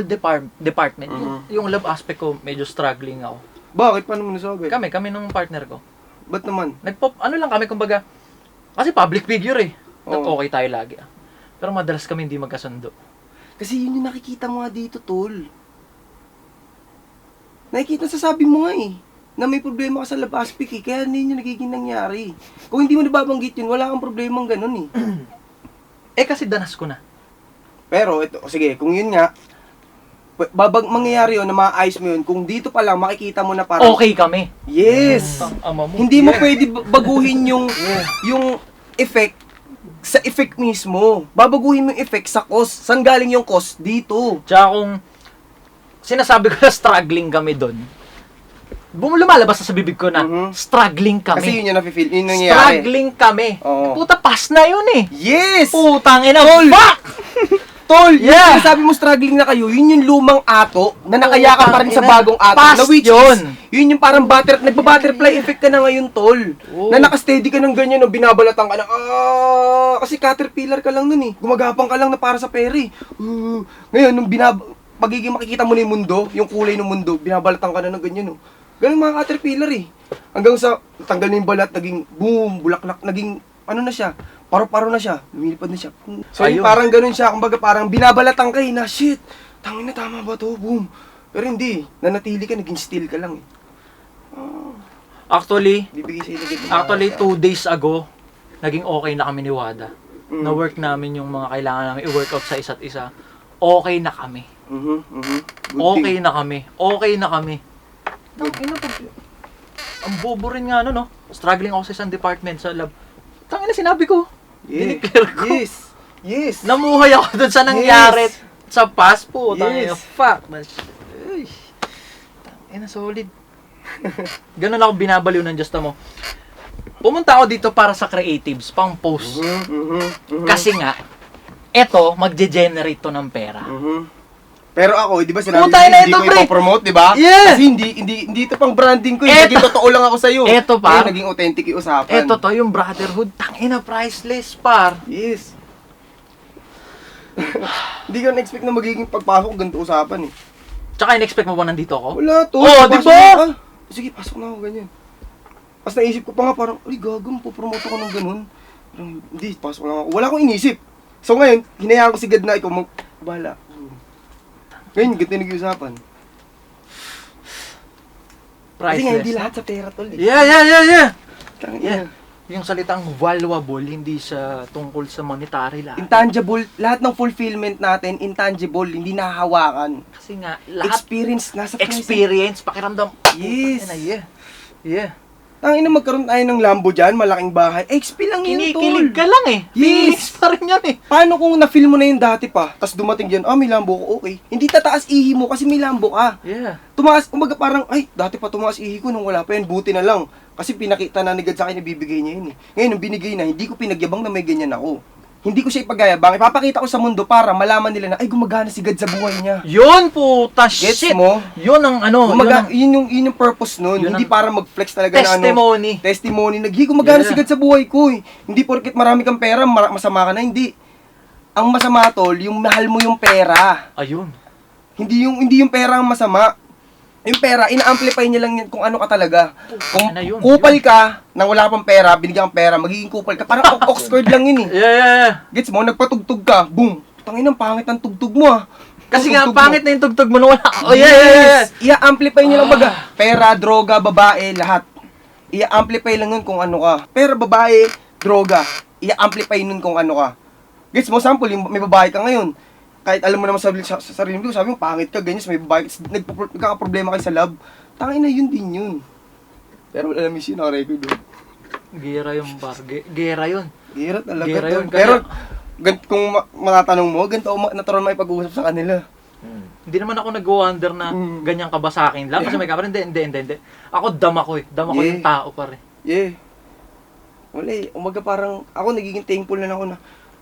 department. Yung love aspect ko, medyo struggling ako. Bakit? Paano mo nasabi? Kami nung partner ko. Ba't naman? Ano lang kami, kumbaga, kasi public figure eh. Oo. Okay tayo lagi ah. Pero madalas kami hindi magkasundo. Kasi yun yung nakikita mo nga dito, tol. Nakikita, sasabi mo nga eh, na may problema ka sa love aspect eh, kaya hindi yun nagiging nangyari. Kung hindi mo nababanggit yun, wala kang problemang ganun eh. Eh kasi danas ko na. Pero ito, sige, kung yun nga, mangyayari yun na maayos mo yun, kung dito pa lang makikita mo na parang, Okay kami. yes! Tang ama mo. Hindi mo pwede baguhin yung effect sa effect mismo. Babaguhin mo yung effect sa cause. Saan galing yung cause? Dito. Tsaka kung sinasabi ko na struggling kami doon, lumalabas na sa bibig ko na struggling kami. Kasi yun yung nafe-feel, yun yung nangyayari. Struggling kami. Oo. Puta, pass na yun eh. Yes! Putang ina, Tol! fuck! Tol, Yeah. yung sinasabi mo struggling na kayo, yun yung lumang ato na nakayakap pa rin sa Putang ina. bagong ato. Past Na which yun. is, yun yung parang nagba-butterfly effect ka na ngayon, tol. Na nakasteady ka ng ganyan, no, binabalatan ka na, kasi caterpillar ka lang nun eh. Gumagapang ka lang na para sa peri. Ngayon, nung pagiging makikita mo na yung mundo, yung kulay ng mundo, binabalatan ka na ng ganyan, no. Ganun mga caterpillar eh. Hanggang sa, tanggal na yung balat, naging boom, bulaklak, naging, ano na siya, paro-paro na siya, lumilipad na siya. So Ayun. parang ganun siya, kumbaga parang binabalatan ka eh, na shit, tangin na tama ba to, boom. Pero hindi, nanatili ka, naging still ka lang eh. Actually, Bibigay sa'yo na 2 days ago, naging okay na kami ni Wada. Na-work namin yung mga kailangan namin i-workout sa isa't isa. Okay na kami. Okay na kami. Okay na kami. Tangina pag... Ang bobo rin nga no. Struggling ako sa isang department sa lab. Tangina sinabi ko. Dineclare ko. Yes. Yes. Namuhay ako dun sa nangyari Yes. sa past po. Tangina, Yes. fuck. Ay. Tangina, solid. Ganun ako binabaliw ng Diyos mo. Pumunta ako dito para sa creatives, pang post. Kasi nga, eto, magge-generate to ng pera. Pero ako, di ba sinabi Putay na hindi ito, ko pre. ipopromote, di ba? Yeah. Kasi hindi ito pang branding ko. Eto. Naging totoo lang ako sa'yo. Eto, par. Ngayon, naging authentic yung usapan. Eto to, yung brotherhood, tangina, priceless, par. Yes. Hindi ko na-expect na magiging pagpasok ganito usapan eh. Tsaka in-expect mo ba nandito ako? Wala to. Oh, di Pasok ba? na ka. Sige, pasok na ako ganyan. Tapos naisip ko pa nga parang, ay gagam, popromote ako ng ganun. Parang, hindi, pasok lang ako. Wala akong inisip. So ngayon, hinayaan ko si God na ikaw bahala. Ngayon, ganito yung nag-iusapan. Kasi nga, hindi Priceless. lahat sa pera tol. Yeah. Tangina. Yung salitang valuable, hindi siya tungkol sa monetary lang. Intangible, lahat ng fulfillment natin, intangible, hindi nahahawakan. Kasi nga, lahat Experience, nasa present. experience, pakiramdam. Yes. Yeah. Tangina, magkaroon tayo ng Lambo dyan, malaking bahay. XP lang yun, tol. Kinikilig ka lang eh. Yes. Feelings pa rin yan eh. Paano kung na-feel mo na yun dati pa, tapos dumating dyan, may Lambo ko, okay. Hindi tataas ihi mo kasi may Lambo ka. Yeah. Tumaas, umaga parang, dati pa tumaas ihi ko nung wala pa yan, buti na lang. Kasi pinakita na ni God sa akin na bibigay niya yun eh. Ngayon, nung binigay na, hindi ko pinagyabang na may ganyan ako. Hindi ko siya ipagayabang. Ipapakita ko sa mundo para malaman nila na, gumagana si God sa buhay niya. Yun puta Gets shit. mo? Yun ang ano, Yun yung purpose nun. Yun Hindi ang para mag-flex talaga na ano. testimony. Testimony. Gumagana Yeah. si God sa buhay ko eh. Hindi porket marami kang pera, masama ka na. Hindi. Ang masama tol, yung mahal mo yung pera. Ayun. Hindi yung pera ang masama. Yung pera, ina-amplify niya lang yan kung ano ka talaga. Kung Ano yun? kupal ka, nang wala pang pera, binigyan kang pera, magiging kupal ka. Parang Oxford lang yun eh. Yeah. Gets mo? Nagpatugtog ka, boom. Tanginang pangit ang tugtog mo ah. Kasi Ang nga, tugtog pangit mo. na yung tugtog mo na wala. Oh, Yes! Ia-amplify niya lang baga. Pera, droga, babae, lahat. Ia-amplify lang yun kung ano ka. Pera, babae, droga. Ia-amplify nun kung ano ka. Gets mo? Sample, may babae ka ngayon. Kahit alam mo naman sa sarili mo, sabi mo, pangit ka, ganyan, may babae, nagkakaproblema kayo sa love. Tangin na yun din yun. Pero wala namin siya nakarecord doon. Gera yung bar. Gera yun. Gira talaga. Gira yun, Pero, kung matatanong mo, ganito natural may pag-uusap sa kanila. Hindi naman ako nag-wonder na ganyan ka ba sa akin lang. Kasi may kapar, hindi. Ako dama ko eh. Dama ko Yeah. yung tao pare. Yeah. Wala eh. Umaga parang, ako nagiging thankful na ako na,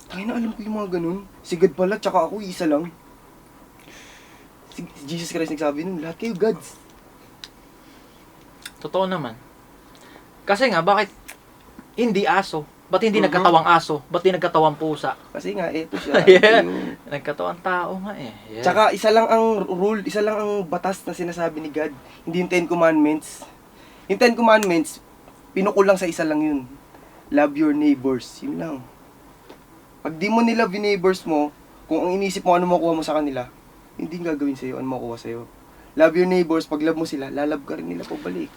tangina, alam ko yung mga ganun. Si God pala, tsaka ako, isa lang. Si Jesus Christ nagsabi nun, lahat kayo gods. Totoo naman. Kasi nga, bakit hindi aso? Ba't hindi nagkatawang aso? Ba't hindi nagkatawang pusa? Kasi nga, eto siya. Yeah. Yung- Nagkatawang tao nga eh. Yeah. Tsaka, isa lang ang rule, isa lang ang batas na sinasabi ni God. Hindi yung 10 Commandments. Yung 10 Commandments, pinukulang sa isa lang yun. Love your neighbors. Yun lang. Pag di mo nilove yung neighbors mo, kung ang inisip mo ano makuha mo sa kanila, hindi yung gagawin sa'yo, ano makuha sa'yo. Love your neighbors, pag love mo sila, lalove ka rin nila pabalik.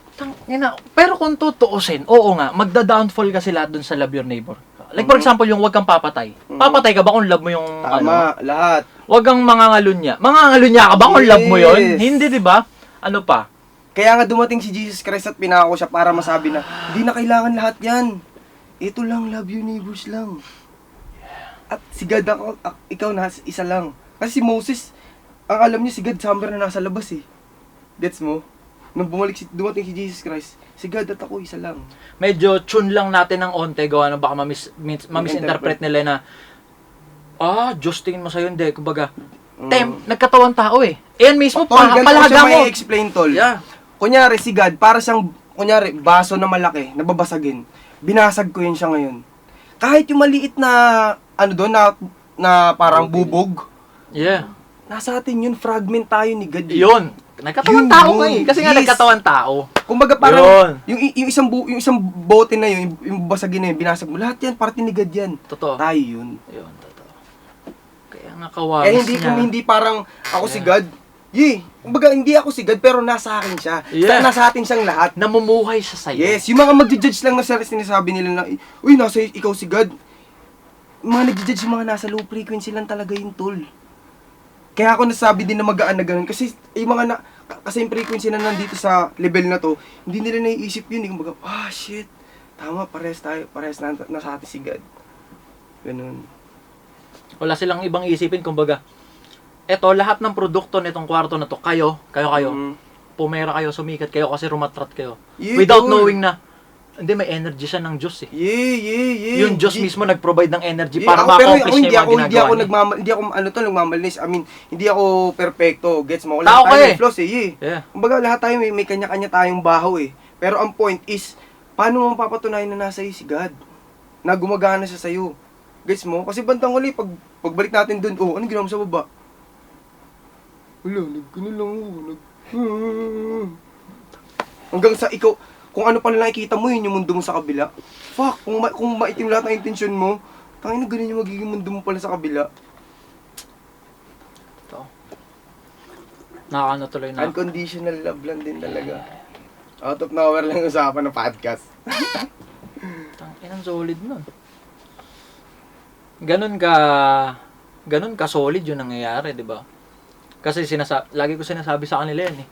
Pero kung tutuusin, oo nga, magda-downfall kasi lahat dun sa love your neighbor. Like for example, yung wag kang papatay. Papatay ka ba kung love mo yung Tama, lahat. Wag kang mangangalunya. Mangangalunya ka ba kung love mo yun? Yes. Hindi, di ba? Ano pa? Kaya nga dumating si Jesus Christ at pinako siya para masabi na, hindi na kailangan lahat yan. Ito lang, love your neighbors lang. At si God, ikaw na, isa lang. Kasi si Moses, ang alam niya si God, somewhere na nasa labas eh. Gets mo? Nung dumating si Jesus Christ, si God at ako, isa lang. Medyo tune lang natin ng onte, gawa na baka ma-misinterpret nila na, Diyos tingin mo sa'yo, hindi. Kumbaga, nagkatawang tao eh. Ayan mismo, Tol, ganito ko palaga siya mo. may explain, tol. Yeah. Kunyari, si God, para siyang, baso na malaki, nababasagin. Binasag ko yun siya ngayon. Kahit yung maliit na, na parang bubog, Yeah. nasa atin yun, fragment tayo ni God. Yun. Nagkatawang Yun tao yun. nga eh. Kasi nga Yes. nagkatawang tao. Kumbaga parang, Yun. yung isang bote na yun, yung basagin na yun, binasag mo, lahat yan, parte ni God yan. Totoo. Tayo yun. Yun, totoo. Kaya nga kawaris Kaya hindi, niya. kung hindi parang ako si God, kumbaga hindi ako si God, pero nasa akin siya. Yeah. Nasa atin siyang lahat. Namumuhay siya sa'yo. Yes, yung mga magja-judge lang na sinasabi nila na, uy, nasa ikaw si God. Yung mga nagja-judge, yung mga nasa low frequency lang talaga yung tool. Kaya ako nasabi din na magaan na ganun. Kasi yung mga kasi yung frequency na nandito sa level na to, hindi nila naiisip yun. Kumbaga, shit. Tama, parehas na nasa atin si God. Ganun. Wala silang ibang isipin, kumbaga, eto, lahat ng produkto nitong kwarto na to, kayo, pumera kayo, sumikat kayo kasi rumatrat kayo. Yeah, Without tol. knowing na, hindi, may energy siya ng Diyos eh. Yeah. Yung Diyos mismo nag-provide ng energy Yeah, para pero ma-accomplish niya yung mga hindi ginagawa ako niya. nagmamalinis. I mean, hindi ako perfecto. Gets mo? Tao Lahat ka tayo eh. may flaws eh. Yeah. Kumbaga lahat tayo may kanya-kanya tayong baho eh. Pero ang point is, paano mo mapapatunayan na nasa iyo si God? Na gumagana siya sa'yo. Gets mo? Kasi bandang huli, pagbalik natin dun, anong ginawa mo sa baba? Wala, lang ako. Hanggang sa ikaw, kung ano pa lang nakikita mo, yun yung mundo mo sa kabila. Fuck, kung maitim lahat ng intensyon mo, Tangina, ganun yung magiging mundo mo pala sa kabila. Nakakano tuloy na. Unconditional love lang din talaga. Out of nowhere lang usapan ng podcast. Tangina, solid nun. Ganun ka solid yung nangyayari, di ba? Kasi lagi ko sinasabi sa kanila yan eh.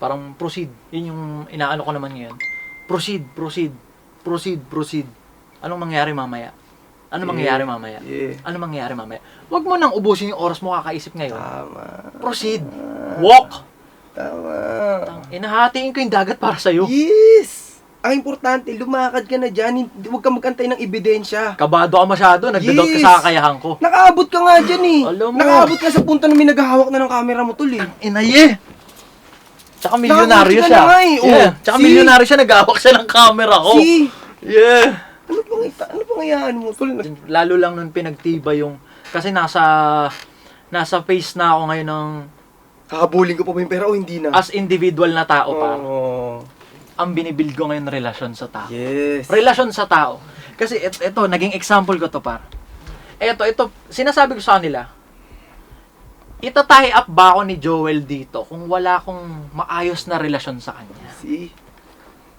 Parang proceed. Yun yung inaano ko naman ngayon. Proceed. Anong mangyayari mamaya? Ano mangyayari mamaya? Yeah. Ano mangyayari mamaya? Huwag mo nang ubusin yung oras mo kakaisip ngayon. Tama. Proceed. Walk. Tama. Inahatiin ko yung dagat para sa'yo. Yes! Ang importante, lumakad ka na dyan. Huwag ka magantay ng ebidensya. Kabado ka masyado. Nagdadog ka sa kakayahan ko. Nakaabot ka nga dyan eh. Alam mo. Nakaabot ka sa punto na may naghahawak na ng camera mo tol eh. Inaye! Tsaka milyonaryo Nakabuti ka siya. na nga eh. Oh, Yeah. Tsaka see? milyonaryo siya. Nag-hawak siya ng camera ko. See? Yeah. Ano pang hayaan mo tol? Lalo lang nun pinagtiba yung... Kasi nasa phase na ako ngayon ng... Hahabulin ko pa ba yung pera o hindi na? As individual na tao pa. Oh. Ang binibuild ko ngayon relasyon sa tao. Yes. Relasyon sa tao. Kasi ito, naging example ko to par. Ito, sinasabi ko sa kanila, itatie up ba ako ni Joel dito kung wala akong maayos na relasyon sa kanya? See?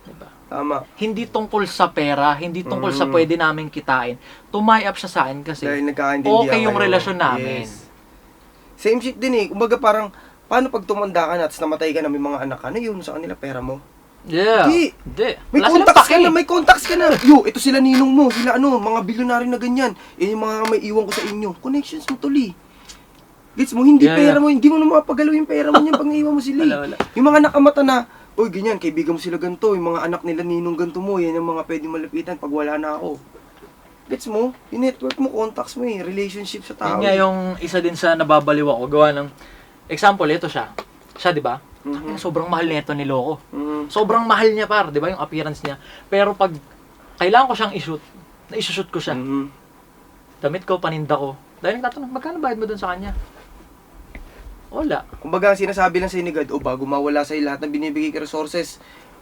Diba? Tama. Hindi tungkol sa pera, hindi tungkol sa pwede namin kitain. Tumay up siya sa akin kasi Dahil nagkakaintindihan okay yung kayo. relasyon namin. Yes. Same shit din eh. Kumbaga parang, paano pag tumanda ka na at namatay ka na may mga anak ka na yun sa kanila pera mo? Yeah. Hindi. May Wala silang contacts ka pake. na, may contacts ka na. Yo, ito sila ninong mo, sila mga bilyonaryo na ganyan. Yan yung mga may iwan ko sa inyo. Connections mo tuli. Gets mo, hindi Yeah, pera yeah. mo, hindi mo na mapagalaw yung pera mo niyan pag naiwan mo sila. Wala. Yung mga nakamata na, uy, ganyan, kaibigan mo sila ganito, yung mga anak nila ninong ganito mo, yan yung mga pwede malapitan pag wala na ako. Gets mo? Yung network mo, contacts mo relationship sa tao. Yun nga yung isa din sa nababaliw ako. Gawa ng, example, ito siya. Siya, di ba? Mhm. Sobrang mahal nito ni Loco. Mhm. Sobrang mahal niya par, di ba? Yung appearance niya. Pero pag kailangan ko siyang i-shoot, na-shoot ko siya. Mhm. Damit ko, paninda ko. Dahil nagtatanong, magkano bayad mo dun sa kanya? Wala. Kumbaga, sinasabi lang sa ni God, bago mawala sa'yo lahat ng binibigay ka resources,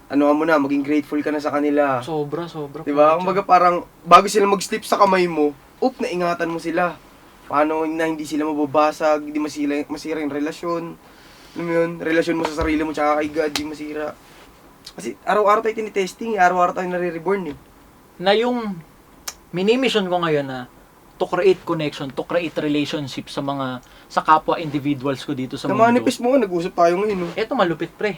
ano mo na, maging grateful ka na sa kanila. Sobra. Diba? Kumbaga parang, bago sila mag-slip sa kamay mo, naingatan mo sila. Paano na hindi sila mababasag, hindi masira yung relasyon. Alam mo yun? Relasyon mo sa sarili mo tsaka kay God, di masira. Kasi araw-araw tayo tinitesting, araw-araw tayo nare-reborn eh. Na yung mini-mission ko ngayon na to create connection, to create relationship sa kapwa individuals ko dito sa mundo. Namanifest mo nga, nag-usap tayo ngayon. No? Eto malupit pre.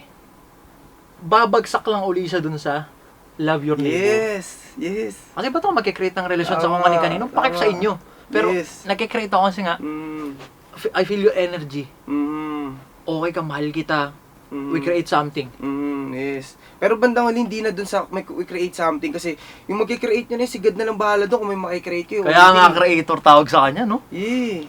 Babagsak lang uli siya dun sa love your neighbor. Yes. Kasi ba ito magkikreate ng relasyon sa Tama, kung kani-kanino? Pakik tama. sa inyo. Pero Yes. nagkikreate ako kasi nga, I feel your energy. Okay ka, mahal kita. We create something. Yes. Pero bandang huli, hindi na dun sa we create something kasi yung mag-create nyo na si God na lang bahala doon kung may makikreate kayo. Kaya nga creator tawag sa kanya, no? Yeah.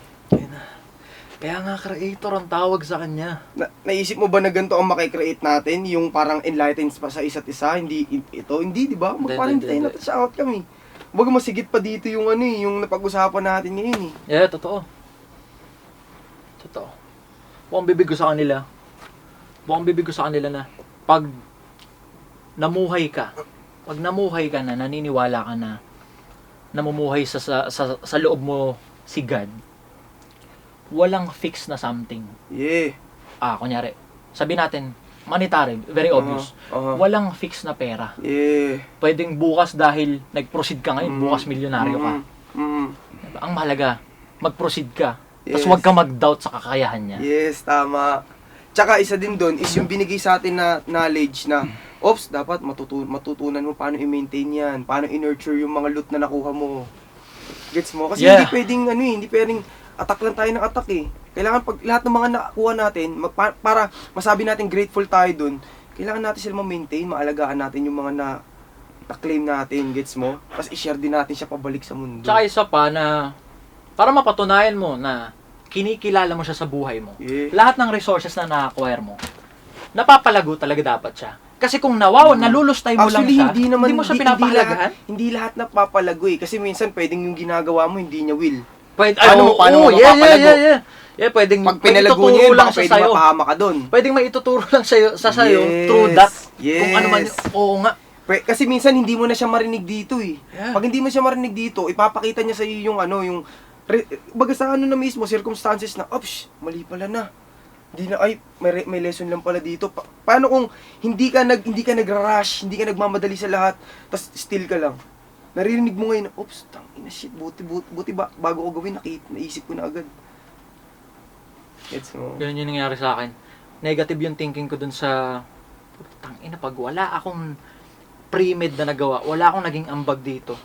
Kaya nga creator ang tawag sa kanya. Naisip mo ba na ganito ang makikreate natin? Yung parang enlightened pa sa isa't isa? Hindi, hindi, di ba? Parang hindi tayo natin sa outcome eh. Baga masigit pa dito yung yung napag-usapan natin ngayon eh. Yeah, totoo. Buong bibig ko sa kanila. Na pag namuhay ka na, naniniwala ka na namumuhay sa loob mo si God, walang fix na something. Yeah. Kunyari, sabi natin, monetary, very obvious. Walang fix na pera. Yeah. Pwedeng bukas dahil nag-proceed ka ngayon, bukas milyonaryo ka. Diba? Ang mahalaga, mag-proceed ka. Tapos Yes. huwag ka mag-doubt sa kakayahan niya. Yes, tama. Tsaka isa din doon is yung binigay sa atin na knowledge na dapat matutunan mo paano i-maintain yan, paano i-nurture yung mga loot na nakuha mo. Gets mo? Kasi Yeah. hindi pwedeng attack lang tayo ng attack eh. Kailangan pag lahat ng mga nakuha natin, para masabi natin grateful tayo doon, kailangan natin sila ma-maintain, maalagaan natin yung mga na-claim natin, gets mo? Tapos i-share din natin siya pabalik sa mundo. Tsaka isa pa na, para mapatunayan mo na kinikilala mo siya sa buhay mo, Yeah. lahat ng resources na na-acquire mo, napapalago talaga dapat siya. Kasi kung nalulustay mo lang Actually, siya, hindi mo siya pinapahalagahan. Hindi lahat napapalago eh. Kasi minsan pwedeng yung ginagawa mo, hindi niya will. Pwede, Paano mo mapapalago? Yeah, pwedeng Pag pinalago niya yun, baka pwedeng mapahama ka doon. Pwedeng maituturo lang sa sayo Yes. through that. Yes. Kung ano man, oo nga. Kasi minsan hindi mo na siya marinig dito eh. Yeah. Pag hindi mo siya marinig dito, ipapakita niya sa iyo yung ano, yung baga sa ano na mismo, circumstances na, ops, mali pala na. Hindi na, ay, may lesson lang pala dito. Paano kung hindi ka nagra-rush, hindi ka nagmamadali sa lahat, tapos still ka lang. Naririnig mo ngayon, ops, tangina shit, buti ba, bago ko gawin, naisip ko na agad. It's mo. Ganun yung nangyari sa akin. Negative yung thinking ko dun sa, tangina, pag wala akong pre-med na nagawa, wala akong naging ambag dito.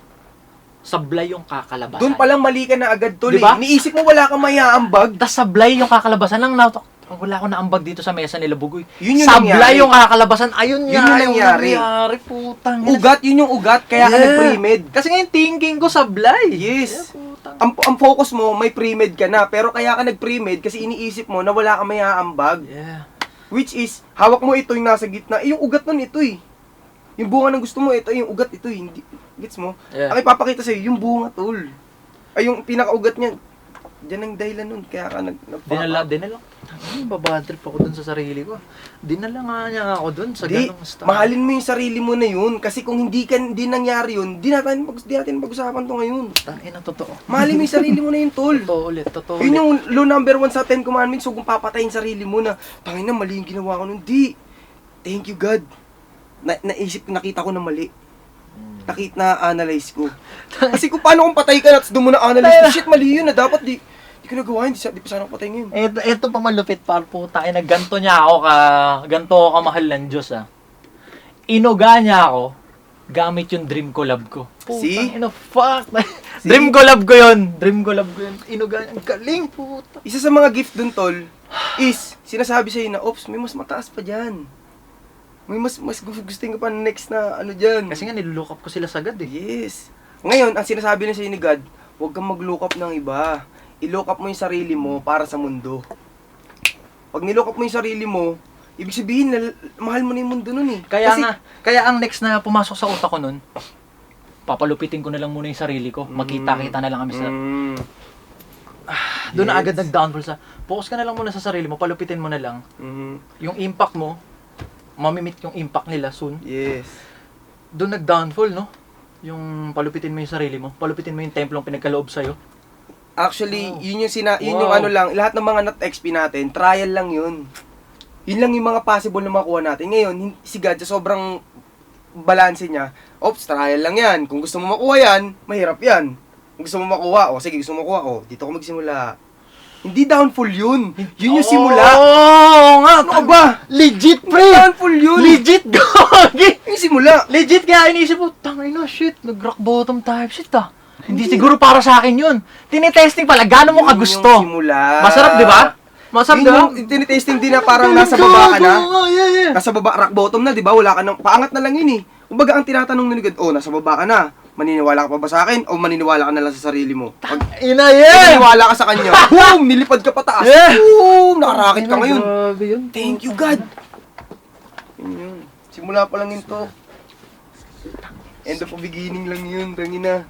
Sablay yung kakalabasan. Doon palang mali ka na agad tol. Diba? Niisip mo wala kang mayaambag. Tas sablay yung kakalabasan lang na wala akong naambag dito sa mesa nila Bugoy. Yun yung sablay nangyari. yung kakalabasan. Ayun Yun yung nangyari. Putang. Ugat, yun yung ugat, kaya ka nag-pre-med. Kasi ngayon thinking ko sablay. Yes. Putang. Ang focus mo, may pre-med ka na, pero kaya ka nag-pre-med kasi iniisip mo na wala kang mayaambag. Yeah. Which is, hawak mo ito yung nasa gitna. Yung ugat nun, ito eh. Yung bunga ng gusto mo, ito yung ugat, ito eh. Hindi, gets mo? Yeah. Ang ipapakita sa'yo, yung bunga, tol. Ay, yung pinaka-ugat niya, dyan ang dahilan nun. Kaya ka Dinala. Babadrip ako dun sa sarili ko. Dinala nga niya ako dun sa Di, ganong style. mahalin mo yung sarili mo na yun. Kasi kung hindi nangyari yun, di natin pag-usapan to ngayon. Tangina, totoo. Mahalin mo yung sarili mo na yun, tol. Totoo Yun ulit. yung law number 1 sa 10 commandments. So kung papatayin sarili mo na, tangina, mali yung ginawa ko nun. Di. Thank you, God. Nakita ko na mali. Na-analyze ko. Kasi kung paano kung patay ka na, tapos doon mo na-analyze ko, shit, mali yun na dapat di ko nagawa, di pa sana ako patay ngayon. Ito pa malupit par puta. Ganto niya ako ganto ako kamahal ng Diyos Inuga niya ako gamit yung dream collab ko. See? Fuck. Dream collab ko yun. Inuga niya. Ang galing puta. Isa sa mga gift dun, tol, is, sinasabi sa'yo na, ops, may mas mataas pa dyan. May mas gusto pa next na ano dyan. Kasi nga nilook up ko sila sagad Yes. Ngayon, ang sinasabi na sa'yo ni God, huwag kang mag-look up ng iba. I-look up mo yung sarili mo para sa mundo. Pag nilook up mo yung sarili mo, ibig sabihin, mahal mo na yung mundo nun eh. Kaya ang next na pumasok sa utak ko nun, papalupitin ko na lang muna yung sarili ko. Magkita-kita na lang kami sa... Doon na agad nag-downfall sa... Focus ka na lang muna sa sarili mo, palupitin mo na lang. Yung impact mo, mamimit yung impact nila soon. Yes. Doon nag-downfall, no? Yung palupitin mo yung sarili mo, palupitin mo yung templong pinagkaloob sa'yo. Actually, yun yung ano lang, lahat ng mga not-XP natin, trial lang yun. Yun lang yung mga possible na makuha natin. Ngayon, si God, sa sobrang balanse niya, oops, trial lang yan. Kung gusto mo makuha yan, mahirap yan. Kung gusto mo makuha, sige, gusto mo makuha, dito ko magsimula. Hindi downfall yun. Yun yung simula. Oo nga. Ano ba? Legit, Hindi pre. downfall yun. Legit, gagi. Yung simula. Legit, kaya inisip ko, tangina, shit, nag-rock bottom type shit Hindi siguro para sa akin yun. Tinitesting pala, gano'n mo kagusto. Yun yung simula. Masarap, di ba? Masarap, di ba? Yung tinitesting din na parang nasa baba ka na. Yeah. Nasa baba, rock bottom na, di ba? Wala ka nang, paangat na lang yun eh. Kumbaga ang tinatanong ni God, nasa baba ka na. Maniniwala ka pa ba sa akin? O maniniwala ka na lang sa sarili mo? Pag maniniwala ka sa kanya, boom! Nilipad ka pataas. Yeah. Boom! Nakarakit ka ngayon. Grabe yun. Thank you, God! Yun. Simula pa lang yun to. End of a beginning lang yun, tangina.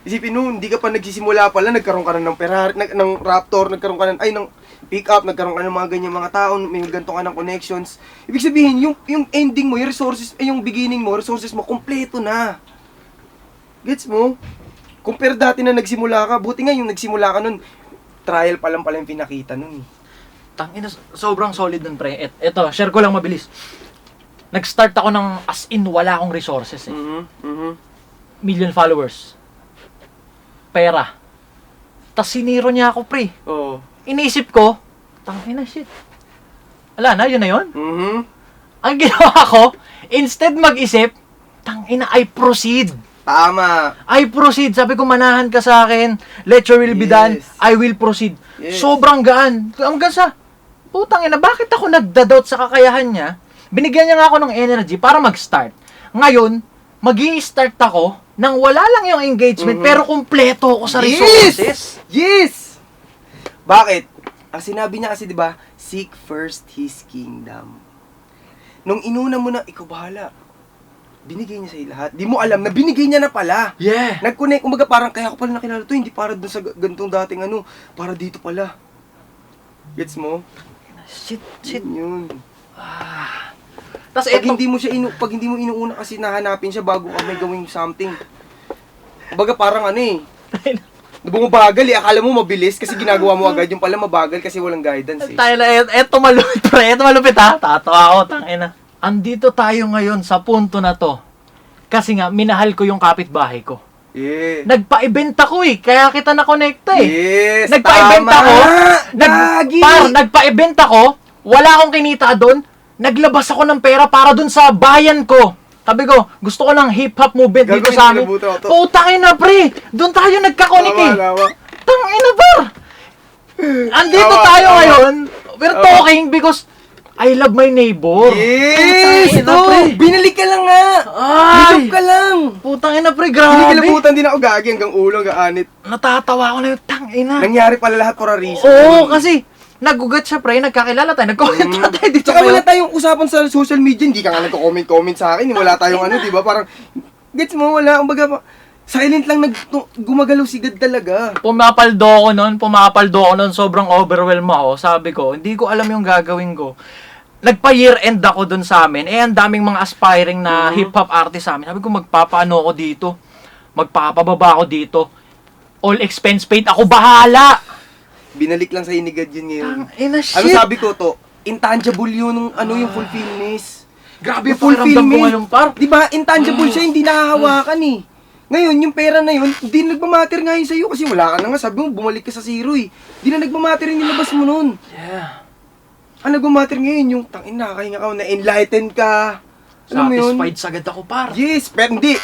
Isipin mo, hindi ka pa nagsisimula pala, nagkaroon ka na ng Ferrari, ng Raptor, nagkaroon ka ng pick-up, nagkaroon ka ng mga ganyan mga tao, may ganito ka ng connections. Ibig sabihin, yung ending mo, yung resources, yung beginning mo, resources mo, kompleto na. Gets mo? Compare dati na nagsimula ka, buti nga yung nagsimula ka nun, trial pa lang pala yung pinakita nun. Tangina, sobrang solid nun, pre. Eto, share ko lang mabilis. Nag-start ako ng as in wala akong resources million followers. Pera. Tas siniro niya ako, pre. Oo. Inisip ko, tangina shit. Ala na, yun na yun. Ang ginawa ko, instead mag-isip, tangina, I proceed. Tama. I proceed. Sabi ko, manahan ka sa akin. Let your will be done. Yes. I will proceed. Yes. Sobrang gaan. Hanggang sa, putang ina, bakit ako nagda-doubt sa kakayahan niya? Binigyan niya nga ako ng energy para mag-start. Ngayon, mag-i-start ako nang wala lang yung engagement, pero kumpleto ako sa resources. Yes! Bakit? Ang sinabi niya kasi, di ba, seek first His kingdom. Nung inuna mo na, ikaw bahala. Binigay niya sa'yo lahat. Di mo alam na binigay niya na pala. Yeah. Nag-connect, kumbaga parang kaya ko pala nakilala to, hindi para dun sa gantong dating para dito pala. Gets mo? Shit. Yun. Tas Pag eto, hindi mo inuuna kasi nahanapin siya bago ka may gawing something. Kumbaga parang ano eh. Bumabagal eh. Akala mo mabilis kasi ginagawa mo agad. Yung pala mabagal kasi walang guidance eh. tayo na, eto malupit pre, eto malupit ha. Tatawa ako, tangina. Andito tayo ngayon sa punto na to. Kasi nga, minahal ko yung kapitbahay ko. Yeah. Nagpa-event ako eh, kaya kita na-connecta eh. Yes, Nagpa-event tama. ako. Gagi. Nagpa-event ako, wala akong kinita doon. Naglabas ako ng pera para doon sa bayan ko. Sabi ko, gusto ko ng hip-hop movement dito Gagawin, sa amin. nilabutan ko to. Putangin na pre, doon tayo nagka-connect eh. Tama. Tangin na par. Andito Tama, tayo tama. ngayon. We're talking because I love my neighbor. Yes! Putangin na, To! pre. Binalik ka lang nga! Ay! Bishop ka lang! Putangin na pre, Hindi grabe. kilabutan din ako gagi hanggang ulo, hanggang anit. Natatawa ako na yung tangina. Nangyari pala lahat for a reason. Oo, kasi nagugat siya pre, nagkakilala tayo, nag-comment na tayo dito. Tsaka ngayon. wala tayong usapan sa social media, hindi ka nga nagko-comment sa akin, wala tayong ano, di ba? Parang, gets mo, wala, kumbaga, silent lang gumagalaw si God talaga. Pumapaldo ako nun, sobrang overwhelmed ako. Sabi ko, hindi ko alam yung gagawin ko. Nagpa-year end ako dun sa amin, ang daming mga aspiring na hip-hop artist sa amin. Sabi ko, magpapaano ako dito, magpapababa ako dito, all expense paid, ako bahala. Binalik lang sa inigad yun ngayon. Ina Ano shit. sabi ko to? Intangible yun, yung fulfillness. Grabe yung Yung pakiramdam ko ngayon, par. Di ba? Intangible siya, hindi nahahawakan eh. Ngayon, yung pera na yun, hindi nagmamatter nga yun sa'yo kasi wala ka na nga. Sabi mo, bumalik ka sa zero eh. Hindi na nagmamatter yung nilabas mo nun. Yeah. Ang nagmamatter ngayon, yung tangin na, kaya ka, na-enlighten ka. Alam mo yun? Satisfied sagad ako, par. Yes, pero hindi.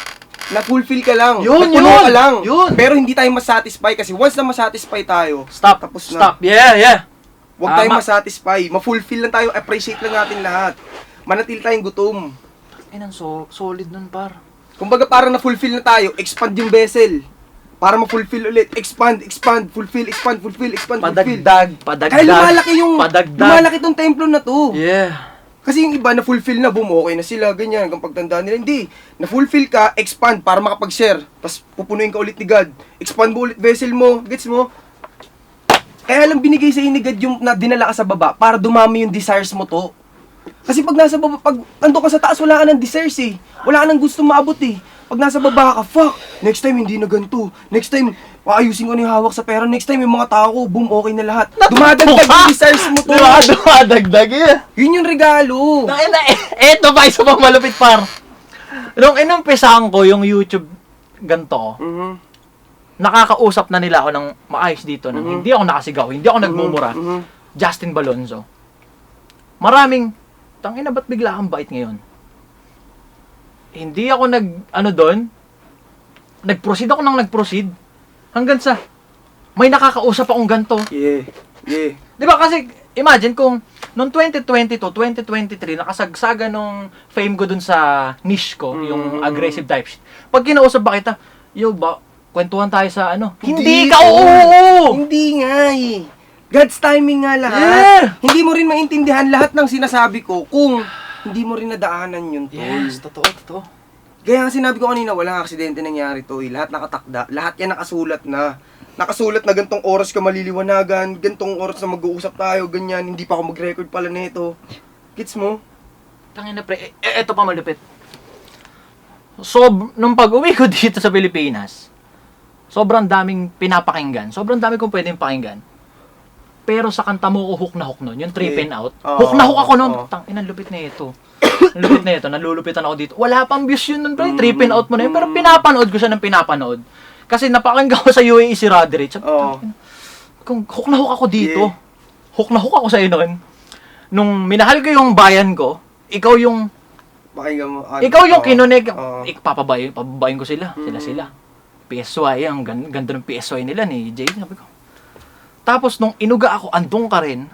Na-fulfill ka lang. Yun, Napuno yun. ka lang. Yun. Pero hindi tayo masatisfy kasi once na masatisfy tayo, Stop, tapos na. stop. Yeah. Huwag tayong Tama. masatisfy. Ma-fulfill lang tayo. Appreciate lang natin lahat. Manatili tayong gutom. Inang solid nun, par. Kumbaga parang na-fulfill na tayo, expand yung vessel. Para ma-fulfill ulit. Expand, fulfill, expand, fulfill. Padagdag. Kaya Padagdag. lumalaki tong templo na to. Yeah. Kasi yung iba na-fulfill na, boom, okay na sila, ganyan, hanggang pagtanda nila. Hindi. Na-fulfill ka, expand para makapag-share. Tapos pupunuin ka ulit ni God. Expand mo ulit vessel mo. Gets mo? Kaya lang binigay sa ni God yung na dinala ka sa baba para dumami yung desires mo to. Kasi pag nasa baba, pag ando ka sa taas, wala ka ng desires eh. Wala ka ng gusto maabot eh. Pag nasa baba ka, fuck, next time hindi na ganito. Next time, paayusin ko na yung hawak sa pera. Next time, yung mga tao ko, boom, okay na lahat. Dumadagdag yung desires mo to. Dumadagdag eh. Yun yung regalo. Eto pa, isa pang malupit, par. Nung inumpisahan ko yung YouTube ganito, Mhm. nakakausap na nila ako ng maayos dito. Nang hindi ako nakasigaw, hindi ako nagmumura. Mhm. Justin Balonzo. Maraming, tangina ba't bigla kang bait ngayon? Hindi ako nag-proceed ako nang nag-proceed. Hanggang sa, may nakakausap akong ganito. Yeah. Di ba kasi, imagine kung noong 2022, 2023, nakasagsaga nung fame ko dun sa niche ko, yung aggressive type shit. Pag kinausap ba kita, kwentuhan tayo sa ano? Hindi ka, oo! Hindi nga eh. God's timing nga lahat. Yeah. Hindi mo rin maintindihan lahat ng sinasabi ko kung hindi mo rin nadaanan yun, tol. Yes, totoo. Kaya nga sinabi ko kanina, walang aksidente nangyari to eh. Lahat nakatakda. Lahat yan nakasulat na. Nakasulat na gantong oras ka maliliwanagan, gantong oras na mag-uusap tayo, ganyan. Hindi pa ako mag-record pala nito. Gets mo? Tangina pre, eto pa malupit. So, nung pag-uwi ko dito sa Pilipinas, sobrang daming pinapakinggan. Sobrang dami kong pwedeng pakinggan. Pero sa kanta mo ko hook na hook nun, yung trippin out. Hook na hook ako nun. Tangina, lupit na ito. Lupit na ito, nalulupitan ako dito. Wala pang views yun nun, pre. Trippin out mo na yun. Pero pinapanood ko siya ng pinapanood. Kasi napakinggan ko sa UAE si Roderick. Sabi, kung hook na hook ako dito. Hook na hook ako sa'yo nun. Nung minahal ko yung bayan ko, ikaw yung Pakinggan mo. ikaw yung kinunik. Pababayin ko sila. Sila. PSY, ang ganda ng PSY nila ni Jay. Sabi ko. Tapos nung inuga ako, andong ka rin.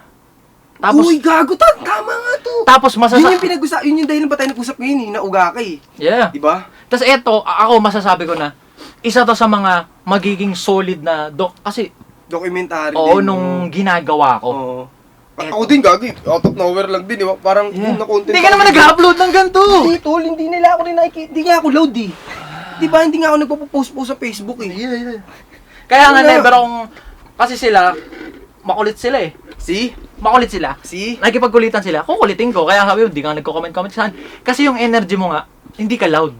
Tapos, Uy, gago, tama nga to. tapos Yun yung dahilan ba tayo nag-usap ngayon eh, nauga ka eh. Yeah. Diba? Tapos eto, ako masasabi ko na, isa to sa mga magiging solid na kasi, Documentary oo, din. nung ginagawa ko. Oo. Ako din gagi, out of nowhere lang din, di ba? Parang boom na content. Hindi ka naman nag-upload ng ganito. Hindi, tol, hindi nila ako rin nakikita. Hindi nga ako load eh. Di ba, hindi nga ako nagpo-post sa Facebook eh. Kaya nga Wala. never akong, kasi sila, makulit sila eh. See? makulit sila. See? Nakikipagkulitan sila, kukulitin ko. Kaya sabi ko, hindi ka nagko-comment saan. Kasi yung energy mo nga, hindi ka loud.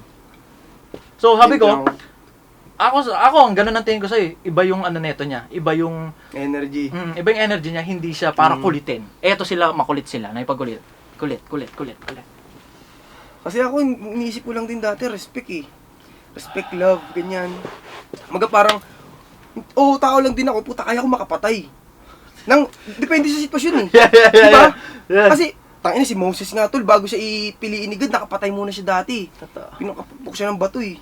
So sabi ko, ako ang ganun ang tingin ko sa'yo. Iba yung ano neto niya. Iba yung Energy. iba yung energy niya, hindi siya para kulitin. Eto sila, makulit sila, nakipagkulit. Kulit. Kasi ako, iniisip ko lang din dati, respect eh. Respect, love, ganyan. Parang, tao lang din ako, puta, kaya ko makapatay. Depende sa sitwasyon eh. Diba? Kasi, tangina si Moses nga tol, bago siya ipiliin ni God, nakapatay muna siya dati. Pinakapok siya ng bato eh.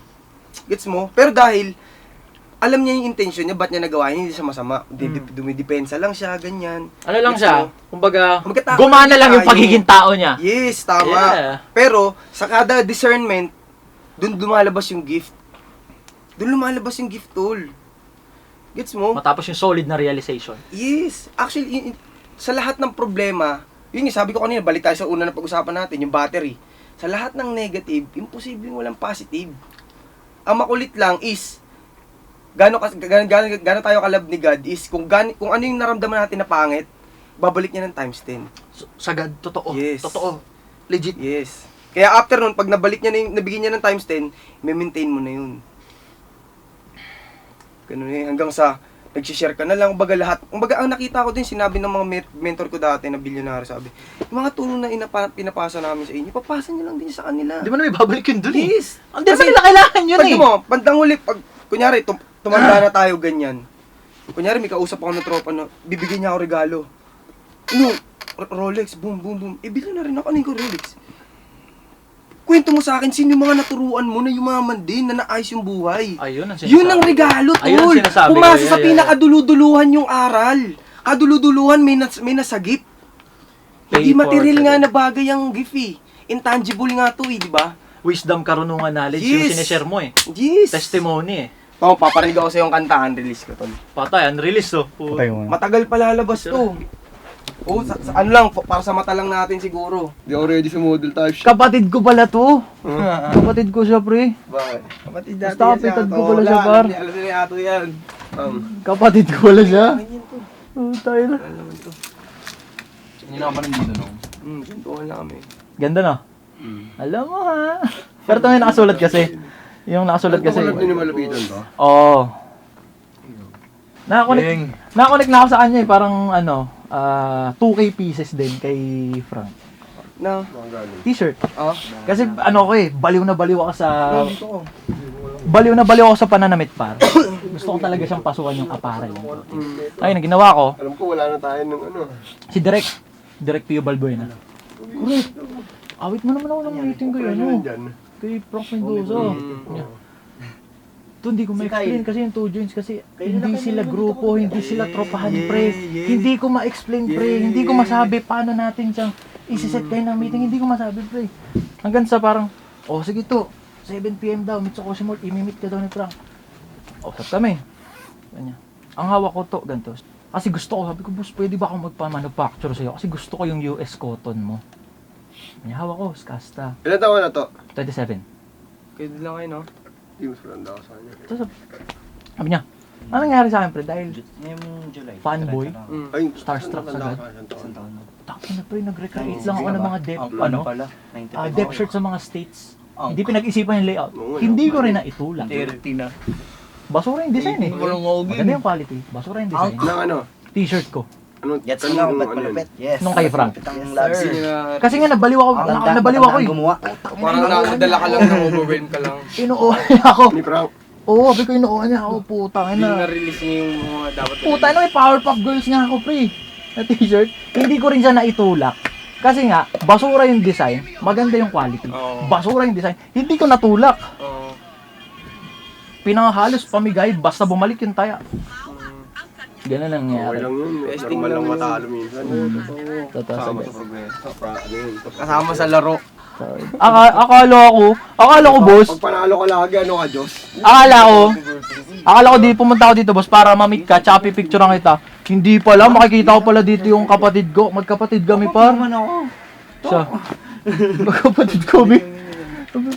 Gets mo? Pero dahil, alam niya yung intention niya, ba't niya nagawa yun, hindi siya masama. Dumidepensa lang siya, ganyan. Ano lang Gets siya, mo? kumbaga, Magkatao gumana lang lang yung tayo. pagiging tao niya. Yes, tama. Yeah. Pero, sa kada discernment, dun lumalabas yung gift. Dun lumalabas yung gift, tol. Gets mo? Matapos yung solid na realization. Yes. Actually, sa lahat ng problema, yun yung sabi ko kanina, balik tayo sa una na pag-usapan natin, yung battery. Sa lahat ng negative, imposibleng walang positive. Ang makulit lang is, gano tayo kalab ni God is, kung ano yung naramdaman natin na pangit, babalik niya ng times 10. Sagad, totoo. Yes. Totoo. Legit. Yes. Kaya after nun, pag nabigyan niya ng times 10, may-maintain mo na yun. Ganun eh, hanggang sa nag-share ka na lang, lahat. Ang nakita ko din, sinabi ng mga mentor ko dati na bilyonaryo, sabi, yung mga tulong na pinapasa namin sa inyo, papasa niyo lang din sa kanila. Di ba na may babalik yun dun eh? Yes. Ang di ba nila kailangan yun Pag eh? mo, bandang huli, pag, kunyari, tumanda na tayo ganyan. Kunyari, may kausap ako ng tropa na, bibigyan niya ako regalo. Rolex, boom. Bilhin na rin ako, ano yung Rolex? Kwento mo sa akin, sino yung mga naturuan mo na yumaman din, na naayos yung buhay? Ayun ang sinasabi. Yun ang regalo, Ayun ang tol. sinasabi ko. Pumasa sa Yeah. pinakaduluduluhan yung aral. Kaduluduluhan, may nasagip. Hindi Pay material for nga na bagay ang gift eh. Intangible nga to eh, di ba? Wisdom, karunungan, knowledge, yung sinishare mo eh. Yes. Testimony eh. Paparinig ako sa yung kantahan, release ko tol. Patay, unreleased oh. Matagal pa lalabas to. Ano lang, para sa mata lang natin siguro. Di ako ready sa model type shit. Kapatid ko pala to. Kapatid ko siya, pre. Bakit? Kapatid Basta kapitad ko pala siya, par. Alam nila ato yan. Kapatid ko pala siya. Oh, tayo na. Hindi na ka pa nandito nung. Gantuhan lang kami. Ganda na. Alam mo ha. Pero ito may nakasulat kasi. Yung nakasulat kasi. Hindi na malapitan to. Oo. Nakakonect na ako sa kanya eh. Parang ano, 2K pieces din kay Frank. Na? T-shirt. Ah? Kasi ano ko eh, baliw na baliw ako sa... Dito ko. Baliw na baliw ako sa pananamit par. Gusto ko talaga siyang pasukan yung aparel. Ayun, ang ginawa ko, Alam ko wala na tayo nung ano. si Direk Pio Balbuena. Correct. Awit mo naman ako ng meeting ko yun. Ano? Dyan. Kay Prof Mendoza. Ito hindi ko ma-explain kasi yung two joints kasi hindi sila grupo, hindi sila tropahan pre. Hindi ko ma-explain pre, hindi ko masabi paano natin siyang isi-set kayo ng meeting, hindi ko masabi pre. Hanggang sa parang, sige to, 7 PM daw, Mitsukoshi Mall, imimit ka daw ni Frank. Usap kami. Ganyan. Ang hawak ko to, ganito. Kasi gusto ko, sabi ko, boss, pwede ba akong magpa-manufacture sa'yo? Kasi gusto ko yung US cotton mo. Ganyan, hawak ko, Skasta. Ilan taon na to? 27. Kayo lang kayo, no? Hindi mas malanda ako sa kanya. Tapos sabi niya, ano nangyari sa akin pre? Dahil July. fanboy, Ay, starstruck malanda agad. ako sa isang taon. Takin na pre, nag-recreate lang ako ng mga pala? depth shirt sa mga states. Hindi pinag-isipan yung layout. Oo, Hindi ko rin na itulak. 30 na. Basura yung design eh. Maganda yung quality. Basura yung design. Nang ano? T-shirt ko. Ano? Gets ano mo lang, yung ba't ano yun? malupit? Yes. Nung kay Frank. Malupit ang labs. Kasi nga nabaliw ako, nabaliw ako eh. gumawa. Parang nakadala ka lang, na-overwhelm ka lang. Inuuha niya ako. Ni Frank. Oo, sabi ko inuuha niya ako. Putang Hindi ina. na-release niya yung mga dapat. Puta, ano may Powerpuff Girls nga ako pre. Na t-shirt. Hindi ko rin siya naitulak. Kasi nga, basura yung design, maganda yung quality. Oo. Basura yung design, hindi ko natulak. Pinangahalos pamigay, basta bumalik yung taya. Ganun ang Okay nangyari. lang yun. Testing Normal lang lang yun. matalo minsan. Totoo Kasama sabi. sa progreso. Ano yun? Kasama sa laro. Akala ko boss, Pag panalo ka lagi, ano ka, Diyos? akala ko di pumunta ako dito boss para ma-meet ka, tsaka pipicturean kita. Hindi pala, makikita ko pala dito yung kapatid ko. Magkapatid kami par. Siya. Magkapatid kami.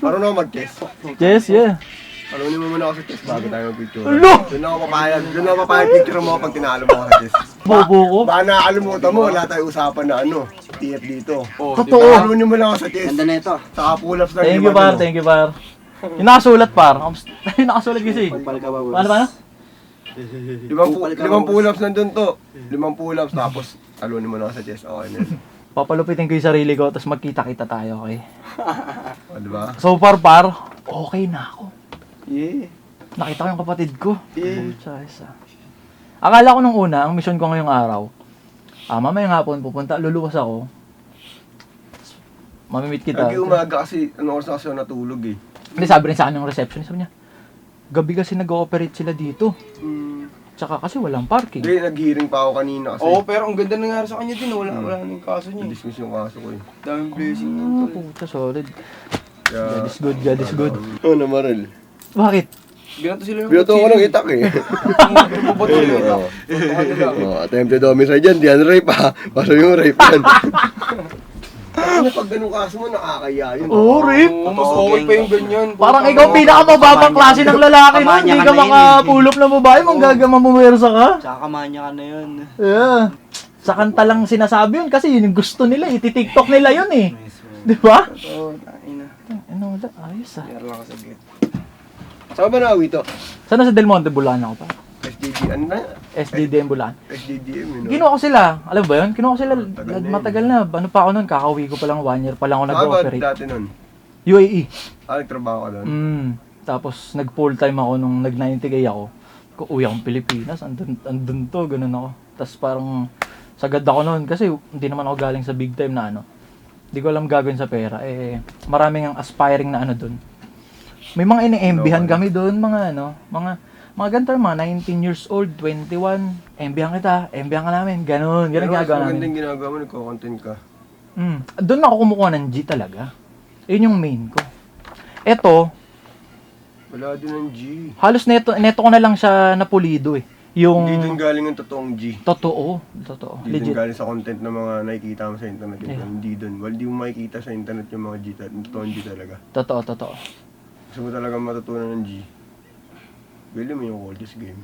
Paano naman mag-guess? Yes, yeah. Alunin mo muna ako sa chess bago tayo mag-picture. Ulo! Doon ako papayag. Doon ako papayag picture mo kapag tinalo mo ako sa chess. Bobo ko. Baka nakakalimutan mo, wala tayong usapan na ano, TF dito. Totoo. Alunin mo lang ako sa chess. Ganda na ito. Saka pull-ups lang. Thank you, par. Thank you, par. Yung nakasulat, par. Yung nakasulat kasi. Pagpal ka ba, boss? Paano, paano? Limang pull-ups nandun to. 5 pull-ups tapos alunin mo lang ako sa chess. Okay na yun. Papalupitin ko yung sarili ko, tapos magkita-kita tayo, okay? O, diba? So far, par, okay na ako. Yeah. Nakita ko yung kapatid ko. Yeah. Pucha, isa. Akala ko nung una, ang mission ko ngayong araw, mamayang hapon pupunta, luluwas ako. Mamimit kita. Lagi umaga kasi, ano oras na kasi ako natulog eh. Hindi, sabi rin sa akin ng receptionist, sabi niya, gabi kasi nag-ooperate sila dito. Tsaka kasi walang parking. Hindi, nag-hearing pa ako kanina kasi. Oo, pero ang ganda nangyari sa kanya din. Wala nang kaso niya. Na-dismiss yung kaso ko eh. Daming blessing yun. Ah, tol. puta, solid. Kaya, God is good, God is good. Oo na, Marel. Bakit? Binato sila ng Binato ko ng itak eh. Bubato sila ng itak. Attempted homicide dyan, di yan rape ha. Paso yung rape yan. Ano pag ganun kaso mo, nakakaya yun. Oo, Rip. Oo, mas okay pa yung ganyan. Parang ikaw pinakamababang klase ng lalaki nun. Hindi ka makapulop ng babae, manggagamamuwersa ka. Tsaka kamanya ka na yun. Yeah. Sa kanta lang sinasabi yun kasi yun yung gusto nila, iti-tiktok nila yun eh. Di ba? Oo, tain na. Ano wala, ayos ah. Meron lang ako saglit. Saan ba naawi to? Sana sa Del Monte, Bulacan ako pa. SDG, ano na? SDDM Bulacan. SDDM yun. Kinuha ko sila, alam mo ba yun? Kinuha ko sila, Matagal na yun. matagal na. Ano pa ako nun, kakauwi ko pa lang 1 year pa lang ako Saan ba nag-operate. dati nun? UAE. Nagtrabaho ka doon? Tapos nag full time ako nung nag 90k ako. Uwi akong Pilipinas, andun to, ganun ako. Tapos parang sagad ako noon kasi hindi naman ako galing sa big time na ano. Hindi ko alam gagawin sa pera. Eh, maraming ang aspiring na ano doon. May mga ini-MBhan kami doon, mga ano, mga ganito, mga 19 years old, 21, MBhan kita, MBhan ka namin, ganun ginagawa namin. Magandang ginagawa mo, nagko-content ka. Doon ako kumukuha ng G talaga. Yun yung main ko. Eto, Wala din ng G. halos neto ko na lang siya napulido eh. Yung Hindi din galing ang totoong G. totoo. Hindi din Legit. galing sa content na mga nakikita mo sa internet. Hindi dun. Well, di mo makikita sa internet yung mga G, yung totoong G talaga. Totoo. Gusto mo talaga matutunan ng G. Bili mo yung Coldest Game.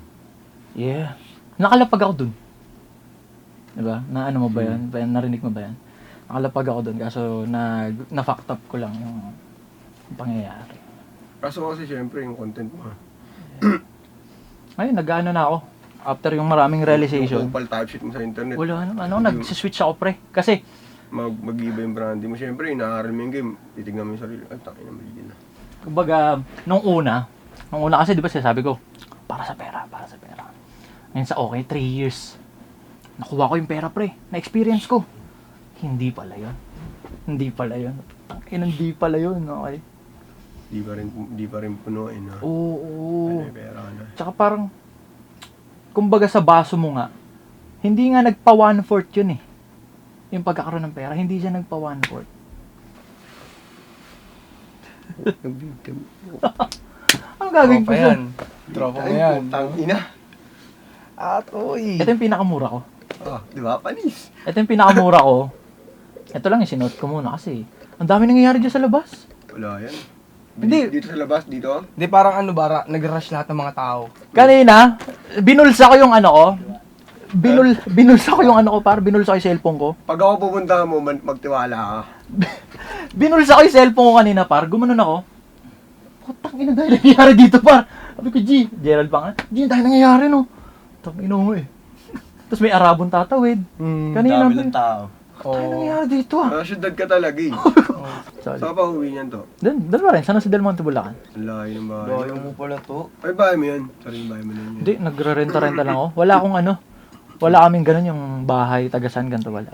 Yeah. Nakalapag ako dun. Diba? Na ano mo ba yan? Narinig mo ba yan? Nakalapag ako dun kaso na-fucked up ko lang yung pangyayari. Kaso kasi syempre yung content mo. Ngayon, nag-ano na ako. After yung maraming realization. Yung kupal type shit mo sa internet. Wala naman. Nag-switch ako pre. Kasi, Mag-iba yung branding mo. Syempre, inaaral mo yung game. Titignan mo yung sarili. Ay, takin na mali na. kumbaga, nung una kasi di ba sabi ko, para sa pera. Ngayon sa okay, 3 years. Nakuha ko yung pera pre. Na-experience ko. Hindi pala yun. Hindi pala yun, okay? Di pa rin punuin na. Oo. May pera ka na. Tsaka parang, kumbaga sa baso mo nga, hindi nga nagpa 1/4 yun eh. Yung pagkakaroon ng pera, hindi siya nagpa 1/4. Ano gagawin ko siya? Tropa mo yan. Tangina. At oy. Ito yung pinakamura ko. Di ba? Panis. Ito yung pinakamura ko. Ito lang yung sinuot ko muna kasi ang dami nangyayari dyan sa labas. Wala yan. Hindi. Dito sa labas, dito. Hindi, parang ano bara, nag-rush lahat ng mga tao. Kanina, binulsa ko yung ano ko. Binulsa ko yung ano ko, binulsa ko yung cellphone ko. Pag ako pupunta mo, magtiwala ka. Binulsa ko yung cellphone ko kanina, gumanon ako. Putang ina, dahil nangyayari dito, Sabi ko, G, Gerald pa nga, G, dahil nangyayari, no. Putang ina mo eh. Tapos may Arabong tatawid. Kanina, Dami ng tao. dahil nangyayari dito, Syudad ka talaga eh. Sorry. Saan ka pa uwi niyan to? Doon pa rin, sana sa Del Monte, Bulacan. Ang layo ng bahay. Doyo mo pala to. Ay, bahay mo yan. Sorry, bahay mo na yun. Hindi, nagre-renta-renta lang ako. Wala akong ano, wala kaming ganun yung bahay, tagasan, ganito, wala.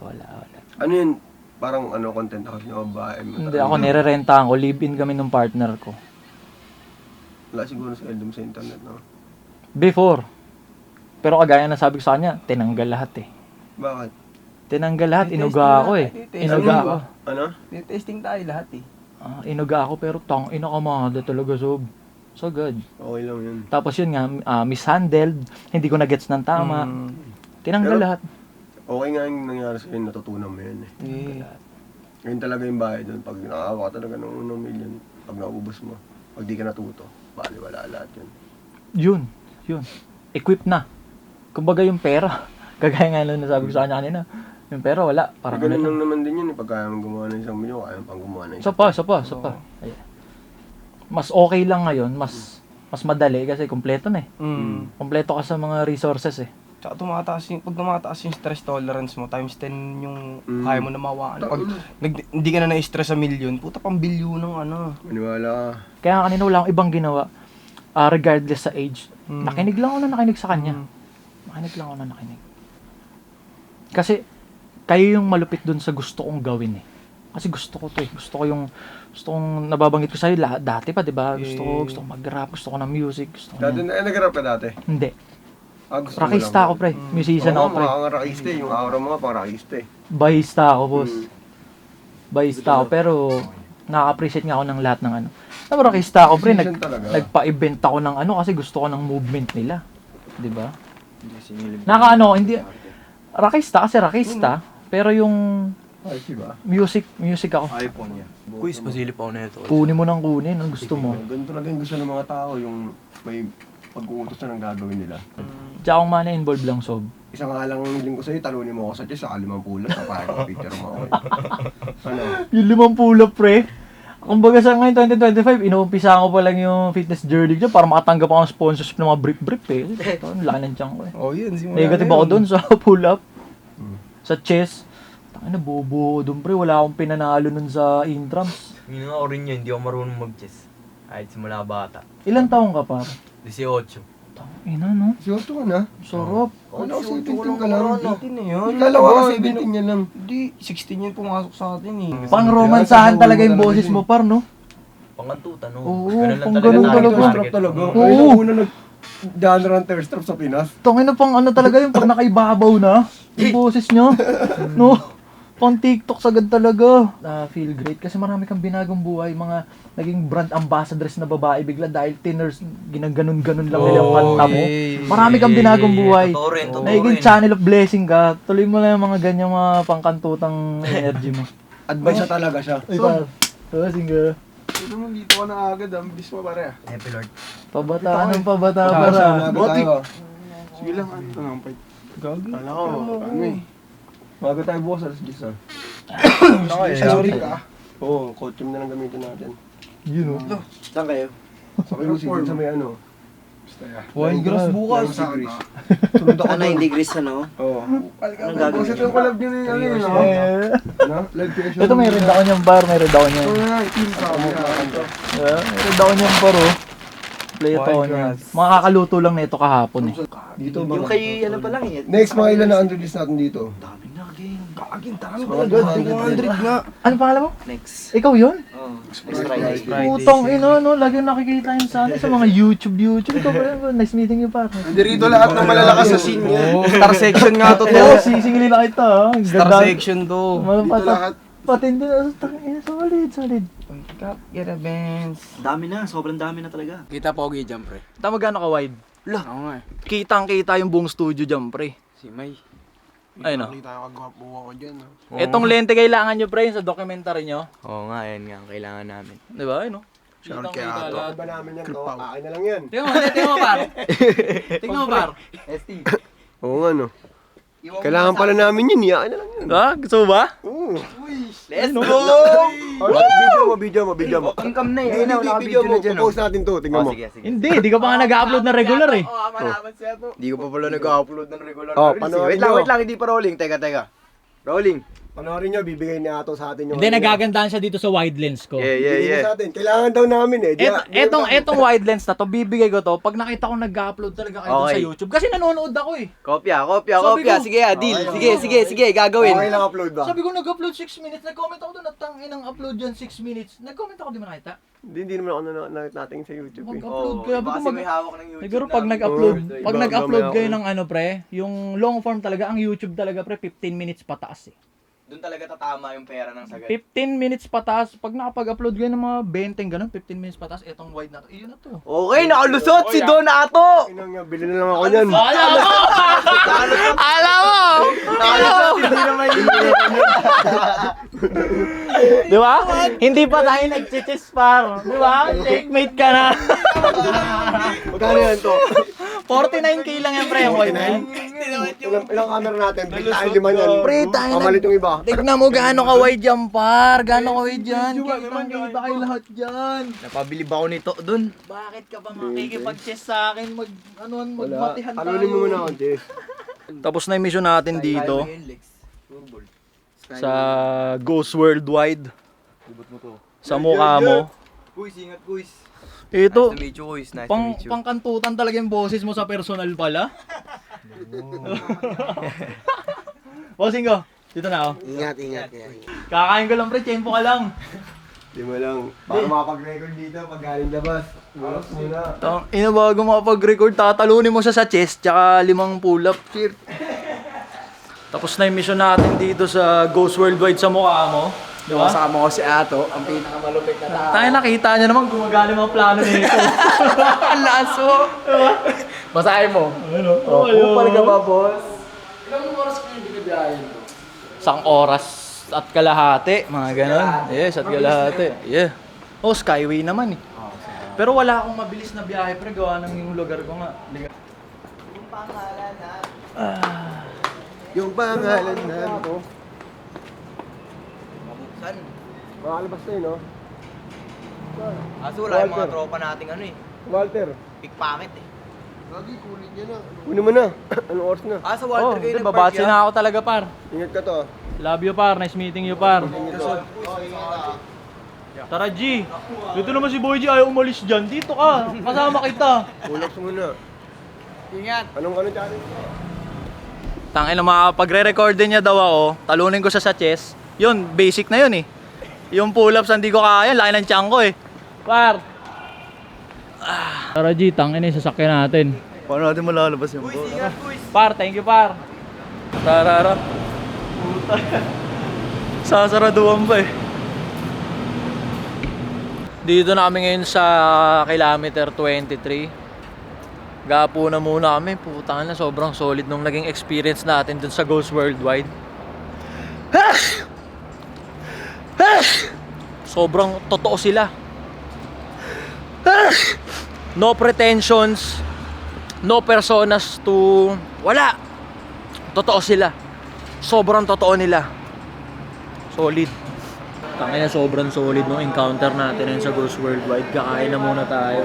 Ano yun? Parang ano, content ako sa bahay mo. Hindi, ako nire-rentahan ko, live-in kami ng partner ko. Wala siguro sa Eldom sa internet, no? Before. Pero kagaya na sabi ko sa kanya, tinanggal lahat eh. Bakit? Tinanggal lahat, Titesting inuga ako eh. lahat, titesting. Inuga ako. Ano? Testing tayo lahat eh. Inuga ako pero tang ina ka mga talaga so good. Okay lang yun. Tapos yun nga, mishandled, hindi ko na-gets ng tama. Tinanggal Pero- lahat. Okay nga yung nangyari sa'yo, natutunan mo yun eh. Eh. Ngayon talaga yung bahay doon. Pag nakakawa ka talaga ng 1 million, pag naubos mo. Pag di ka natuto, baliwala lahat yun. Yun. Equip na. Kumbaga yung pera. Kagaya nga lang nasabi ko sa kanya kanina. Yung pera wala. Parang Ganun ano lang lang. naman din yun, pag kaya mong gumawa ng 1 milyon, kaya mong pang gumawa ng Isa pa. Ayan. Mas okay lang ngayon, mas madali kasi kumpleto na eh. Kumpleto ka sa mga resources eh. Tsaka pag tumataas yung stress tolerance mo, times 10 yung kaya mo na mawaan. Pag hindi ka na na-stress sa milyon, puta pang bilyon ng ano. Maniwala ka. Kaya kanina wala akong ibang ginawa. Regardless sa age. Nakinig lang ako na nakinig sa kanya. Kasi kayo yung malupit dun sa gusto kong gawin eh. Kasi gusto ko to eh. Gusto kong nababanggit ko sa'yo dati pa, di ba? Gusto ko mag-rap, gusto ko ng music, gusto ko Dati, nag-rap ka dati? Hindi. Gusto mo Rockista lang. ako, pre. Musician ako, pre. Oo, mga rockista eh. Yung aura mo nga, pang rockista eh. Bahista ako, boss. Bahista ako, pero nakaka-appreciate nga ako ng lahat ng ano. Pero rockista ako, pre. Musician talaga. Nagpa-event ako ng ano kasi gusto ko ng movement nila. Di ba? Naka-ano, hindi... Rockista kasi rockista, pero yung Ay, diba? music ako. iPhone niya. Quiz, pasilip ako na ito. Kunin mo ng kunin, ang gusto mo. Ganito talaga yung gusto ng mga tao, yung may pag-uutos na ng gagawin nila. Tsaka kung mana involved lang, sob. Isang nga lang hiling ko sa'yo, talunin mo ako sa Diyos, saka 5 pulas, kapag yung picture mo ako. Ano? Yung 5 pull-up, pre. Kumbaga sa ngayon 2025, inuumpisa ko pa lang yung fitness journey dyan para makatanggap ako ng sponsorship ng mga brief eh. Ito, ang laki ng tiyan ko eh. Oh, yun. Negative ako dun sa pull-up. Sa chest. Tangina, bobo dun, pre. Wala akong pinanalo nun sa intrams. Yun nga rin yun, hindi ako marunong mag-chess. Kahit simula bata. Ilan taong ka pa? 18. Ina, no? Siyoto ka na? Sarap. Ano, 17 ka lang. 18 na yun. Dalawa ka, 17 yan lang. Hindi, 16 yun pumasok sa atin eh. Pang romansahan talaga yung boses mo, par, no? Pangantutan, no? Oo, Ganun lang pang talaga ganun tayo. talaga. Target. Talaga. Oo. Ay, nauna nag-genre ng thirst trap sa Pinas. Tangina pang ano talaga yung pag nakaibabaw na yung boses nyo. No? Pang TikTok sagad talaga. Feel great kasi marami kang binagong buhay. Mga naging brand ambassadors na babae bigla dahil tinners, ginaganon-ganon lang nila yung kanta mo. Marami kang binagong buhay. Totoo rin, totoo Naging rin. channel of blessing ka. Tuloy mo lang yung mga ganyang mga pangkantutang energy mo. Advice na talaga siya. Ay, par. Blessing ka. Ito mo, dito ka na agad. Ang bilis mo pare. Happy Lord. Pabata ng pabata Para para. tayo. Sige lang, ano ito ng fight. Gagi. Kala ko, ano eh. Maga tayo bukas, alas 10 ah. Sorry ka. Oo, kotse na lang gamitin natin. Yun o. Saan kayo? Sa kayo si sa may ano. Wine grass bukas. Sunod ako 9 degrees ano? Oo. Anong gagawin? Kasi yung collab nyo na yung ano yun, no? Ano? Live creation. Ito may red ako niyang bar, may red ako niya. Team sa kami. May red ako niyang bar oh. Play ito Wine niya. grass. Mga kakuluto lang na ito kahapon eh. Dito Yung kay ano pa lang eh. Next, mga ilan na unrelease natin dito? Daming na game. Kaging tarang talaga. 200 nga. Ano pangalan mo? Next. Ikaw yun? Oh, next Friday. Putong ino, no? Lagi yung nakikita yun sa mga YouTube. Ikaw ba? Nice meeting you pa. Dito lahat ng malalakas sa scene niya. Star section nga to. Oo, sisingilin na kita ha. Ang Star ganda. section to. Patindi na. Solid. Get a Benz. Dami na, sobrang dami na talaga. Kita pogi dyan, pre. Tama gano'n ka wide? Oo nga eh. Kitang-kita yung buong studio dyan, pre. Si May. Ayun o. Kita ko kagwapo ako dyan. Etong lente kailangan nyo, pre, sa documentary nyo. Oo nga, yan nga ang kailangan namin. Di ba? Ayun o. Shout kay Kitang-kita Ato. lahat. Ba namin yan to? Akin na lang yan. Tingnan mo, par. Tingnan mo, par. Oo nga no. Kailangan pala namin yun, iyakin na lang yun. Ha? Gusto mo ba? Oo. Let's go! Video mo. Income na Hindi, video mo. Post natin to, tingnan mo. Hindi, di ka pa nga nag-upload na regular eh. Hindi ko pa pala nag-upload ng regular Oh, na panoorin Wait lang, nyo. hindi pa rolling. Teka. Rolling. Panoorin nyo, bibigay ni Ato sa atin yung... Hindi, nagagandahan siya dito sa wide lens ko. Bibigay sa atin. Kailangan daw namin eh. Etong wide lens na to, bibigay ko to pag nakita ko nag-upload talaga kayo dun sa Okay. YouTube. Kasi nanonood ako eh. Kopya. Sabi ko- Sige, deal. Sige, Okay gagawin. lang upload ba? Sabi ko nag-upload 6 minutes, nag-comment ako doon at tangin ang upload dyan 6 minutes. Nag-comment ako, di mo nakita? Hindi naman ako nanonood natin sa YouTube eh. Mag-upload kayo. Sabi ko Kasi may hawak ng YouTube. siguro pag na- nag-upload, Oo. pag Iba- nag-upload mamaya kayo ako. ng ano pre, yung long form talaga, ang YouTube talaga pre, 15 minutes pataas eh. Doon talaga tatama yung pera ng sagad. 15 minutes pataas. Pag nakapag-upload ko ng mga 20 ganun, 15 minutes pataas, etong wide na to. Iyon na to. Okay, nakalusot si Donato! Inang nga, bili na lang ako niyan. Alam mo! Hindi naman yun. Di ba? Hindi pa tayo nag-chis par. Di ba? Checkmate ka na. Magkano yan to? 49k lang yan, pre. Yung wide na yan. Ilang camera natin? Tayo lima yan. Pre, tayo na. Pamalit yung iba. Tignan mo gaano ka wide yan, par. Gaano ka wide yan. Kita kayo lahat dyan. Napabilib ako nito doon. Bakit ka ba makikipag-chess sa akin? Magmatihan tayo. Talunin mo muna ako, Jess. Tapos na yung mission natin dito sa Ghost Worldwide. Sa mukha mo. Kuys, ingat kuys. Ito, Nice to meet you, kuys. Nice to pang meet you. pangkantutan talaga yung boses mo sa personal pala. Bossing ko, dito na ako. Ingat. Kakain ko lang pre, tempo ka lang. Di mo lang. Baka makapag-record dito pag galing labas. Bukas muna. Ina bago makapag-record, tatalunin mo siya sa chest, tsaka 5 pull-up. Cheer. Tapos na yung mission natin dito sa Ghost Worldwide sa mukha mo. Di ba? Kasama ko si Ato, ang pinakamalupit na tao. Tayo nakita niya naman gumagana yung mga plano nito. Ang laso! Basahin mo. Ano? Upal ka ba, boss? Isang oras at kalahati, mga ganon. Yes, at kalahati. Yeah. Oh, Skyway naman eh. Pero wala akong mabilis na biyahe, pre. Gawa ng yung lugar ko nga. Yung pangalan na ako. Saan? Makakalabas tayo, no? Kaso wala yung mga tropa nating ano eh. Walter. Pickpocket eh. Lagi, kulit niya na. Kunin mo na. Anong oras na? Ah, sa Oh, Walter kayo hindi, nag-park babatsi yan? na ako talaga, par. Ingat ka to. Love you, par. Nice meeting you, par. Tara, G. Dito naman si Boy G. Ayaw umalis dyan. Dito ka. Kasama kita. Relax muna. Ingat! Anong challenge? Tangin na makapagre-record din niya daw ako. Talunin ko siya sa chest. Yun, basic na yun eh. Yung pull-ups hindi ko kaya. Laki ng tiyan ko eh. Par. Tara, G. Tangin na yung sasakyan natin. Paano natin malalabas yung Kuys, ingat kuys! Par, thank you, par. Tarara. Sasaraduan pa eh. Dito na kami ngayon sa kilometer 23. Gapo na muna kami. Putang na, sobrang solid nung naging experience natin dun sa Ghost Worldwide. Sobrang totoo sila. No pretensions. No personas to... Wala. Totoo sila. Sobrang totoo nila. Solid. Tangina, sobrang solid nung encounter natin yun sa Ghost Worldwide. Kakain na muna tayo.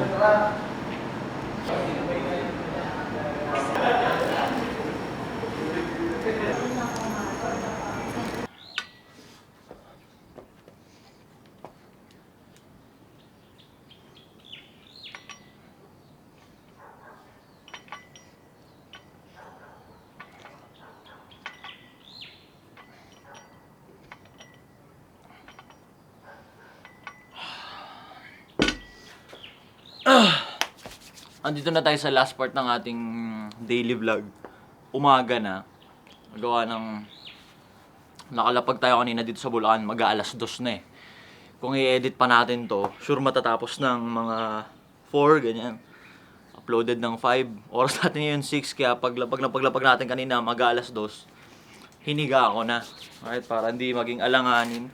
Andito na tayo sa last part ng ating daily vlog. Umaga na. Gawa ng... Nakalapag tayo kanina dito sa Bulacan. Mag-aalas 2 na eh. Kung i-edit pa natin to, sure matatapos ng mga 4, ganyan. Uploaded ng 5. Oras natin yun 6, kaya paglapag natin kanina, mag-aalas 2. Hiniga ako na. Alright, para hindi maging alanganin.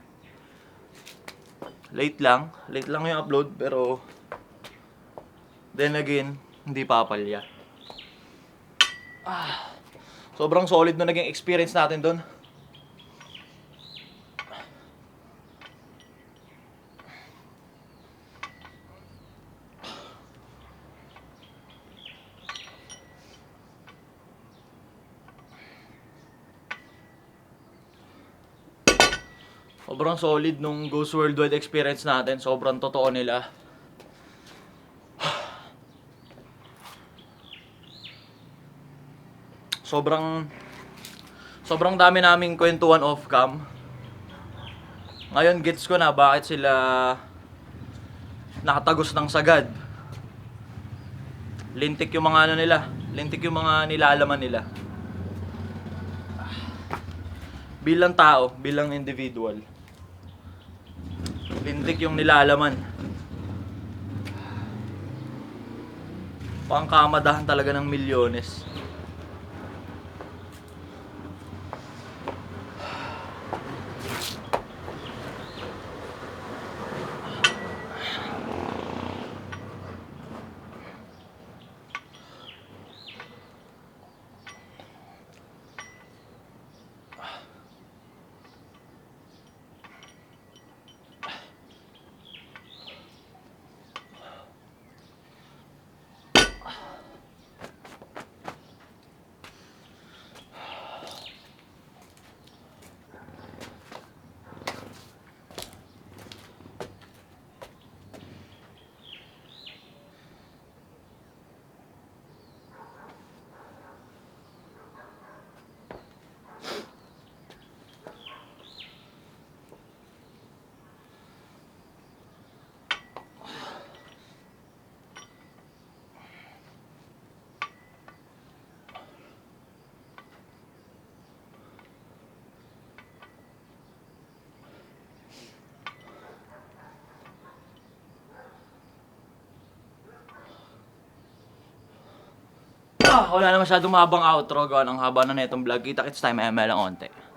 Late lang yung upload, pero... Then again, hindi papalya. Sobrang solid na naging experience natin doon. Sobrang solid nung Ghost Worldwide experience natin. Sobrang totoo nila. Sobrang dami naming kwentuhan off cam. Ngayon gets ko na bakit sila nakatagos ng sagad. Lintik yung mga ano nila, lintik yung mga nilalaman nila. bilang tao, bilang individual. Lintik yung nilalaman. Pangkamadahan talaga ng milyones. Wala na masyadong mahabang outro. Gawa ng haba na netong vlog. Kita-kits tayo maya lang onte.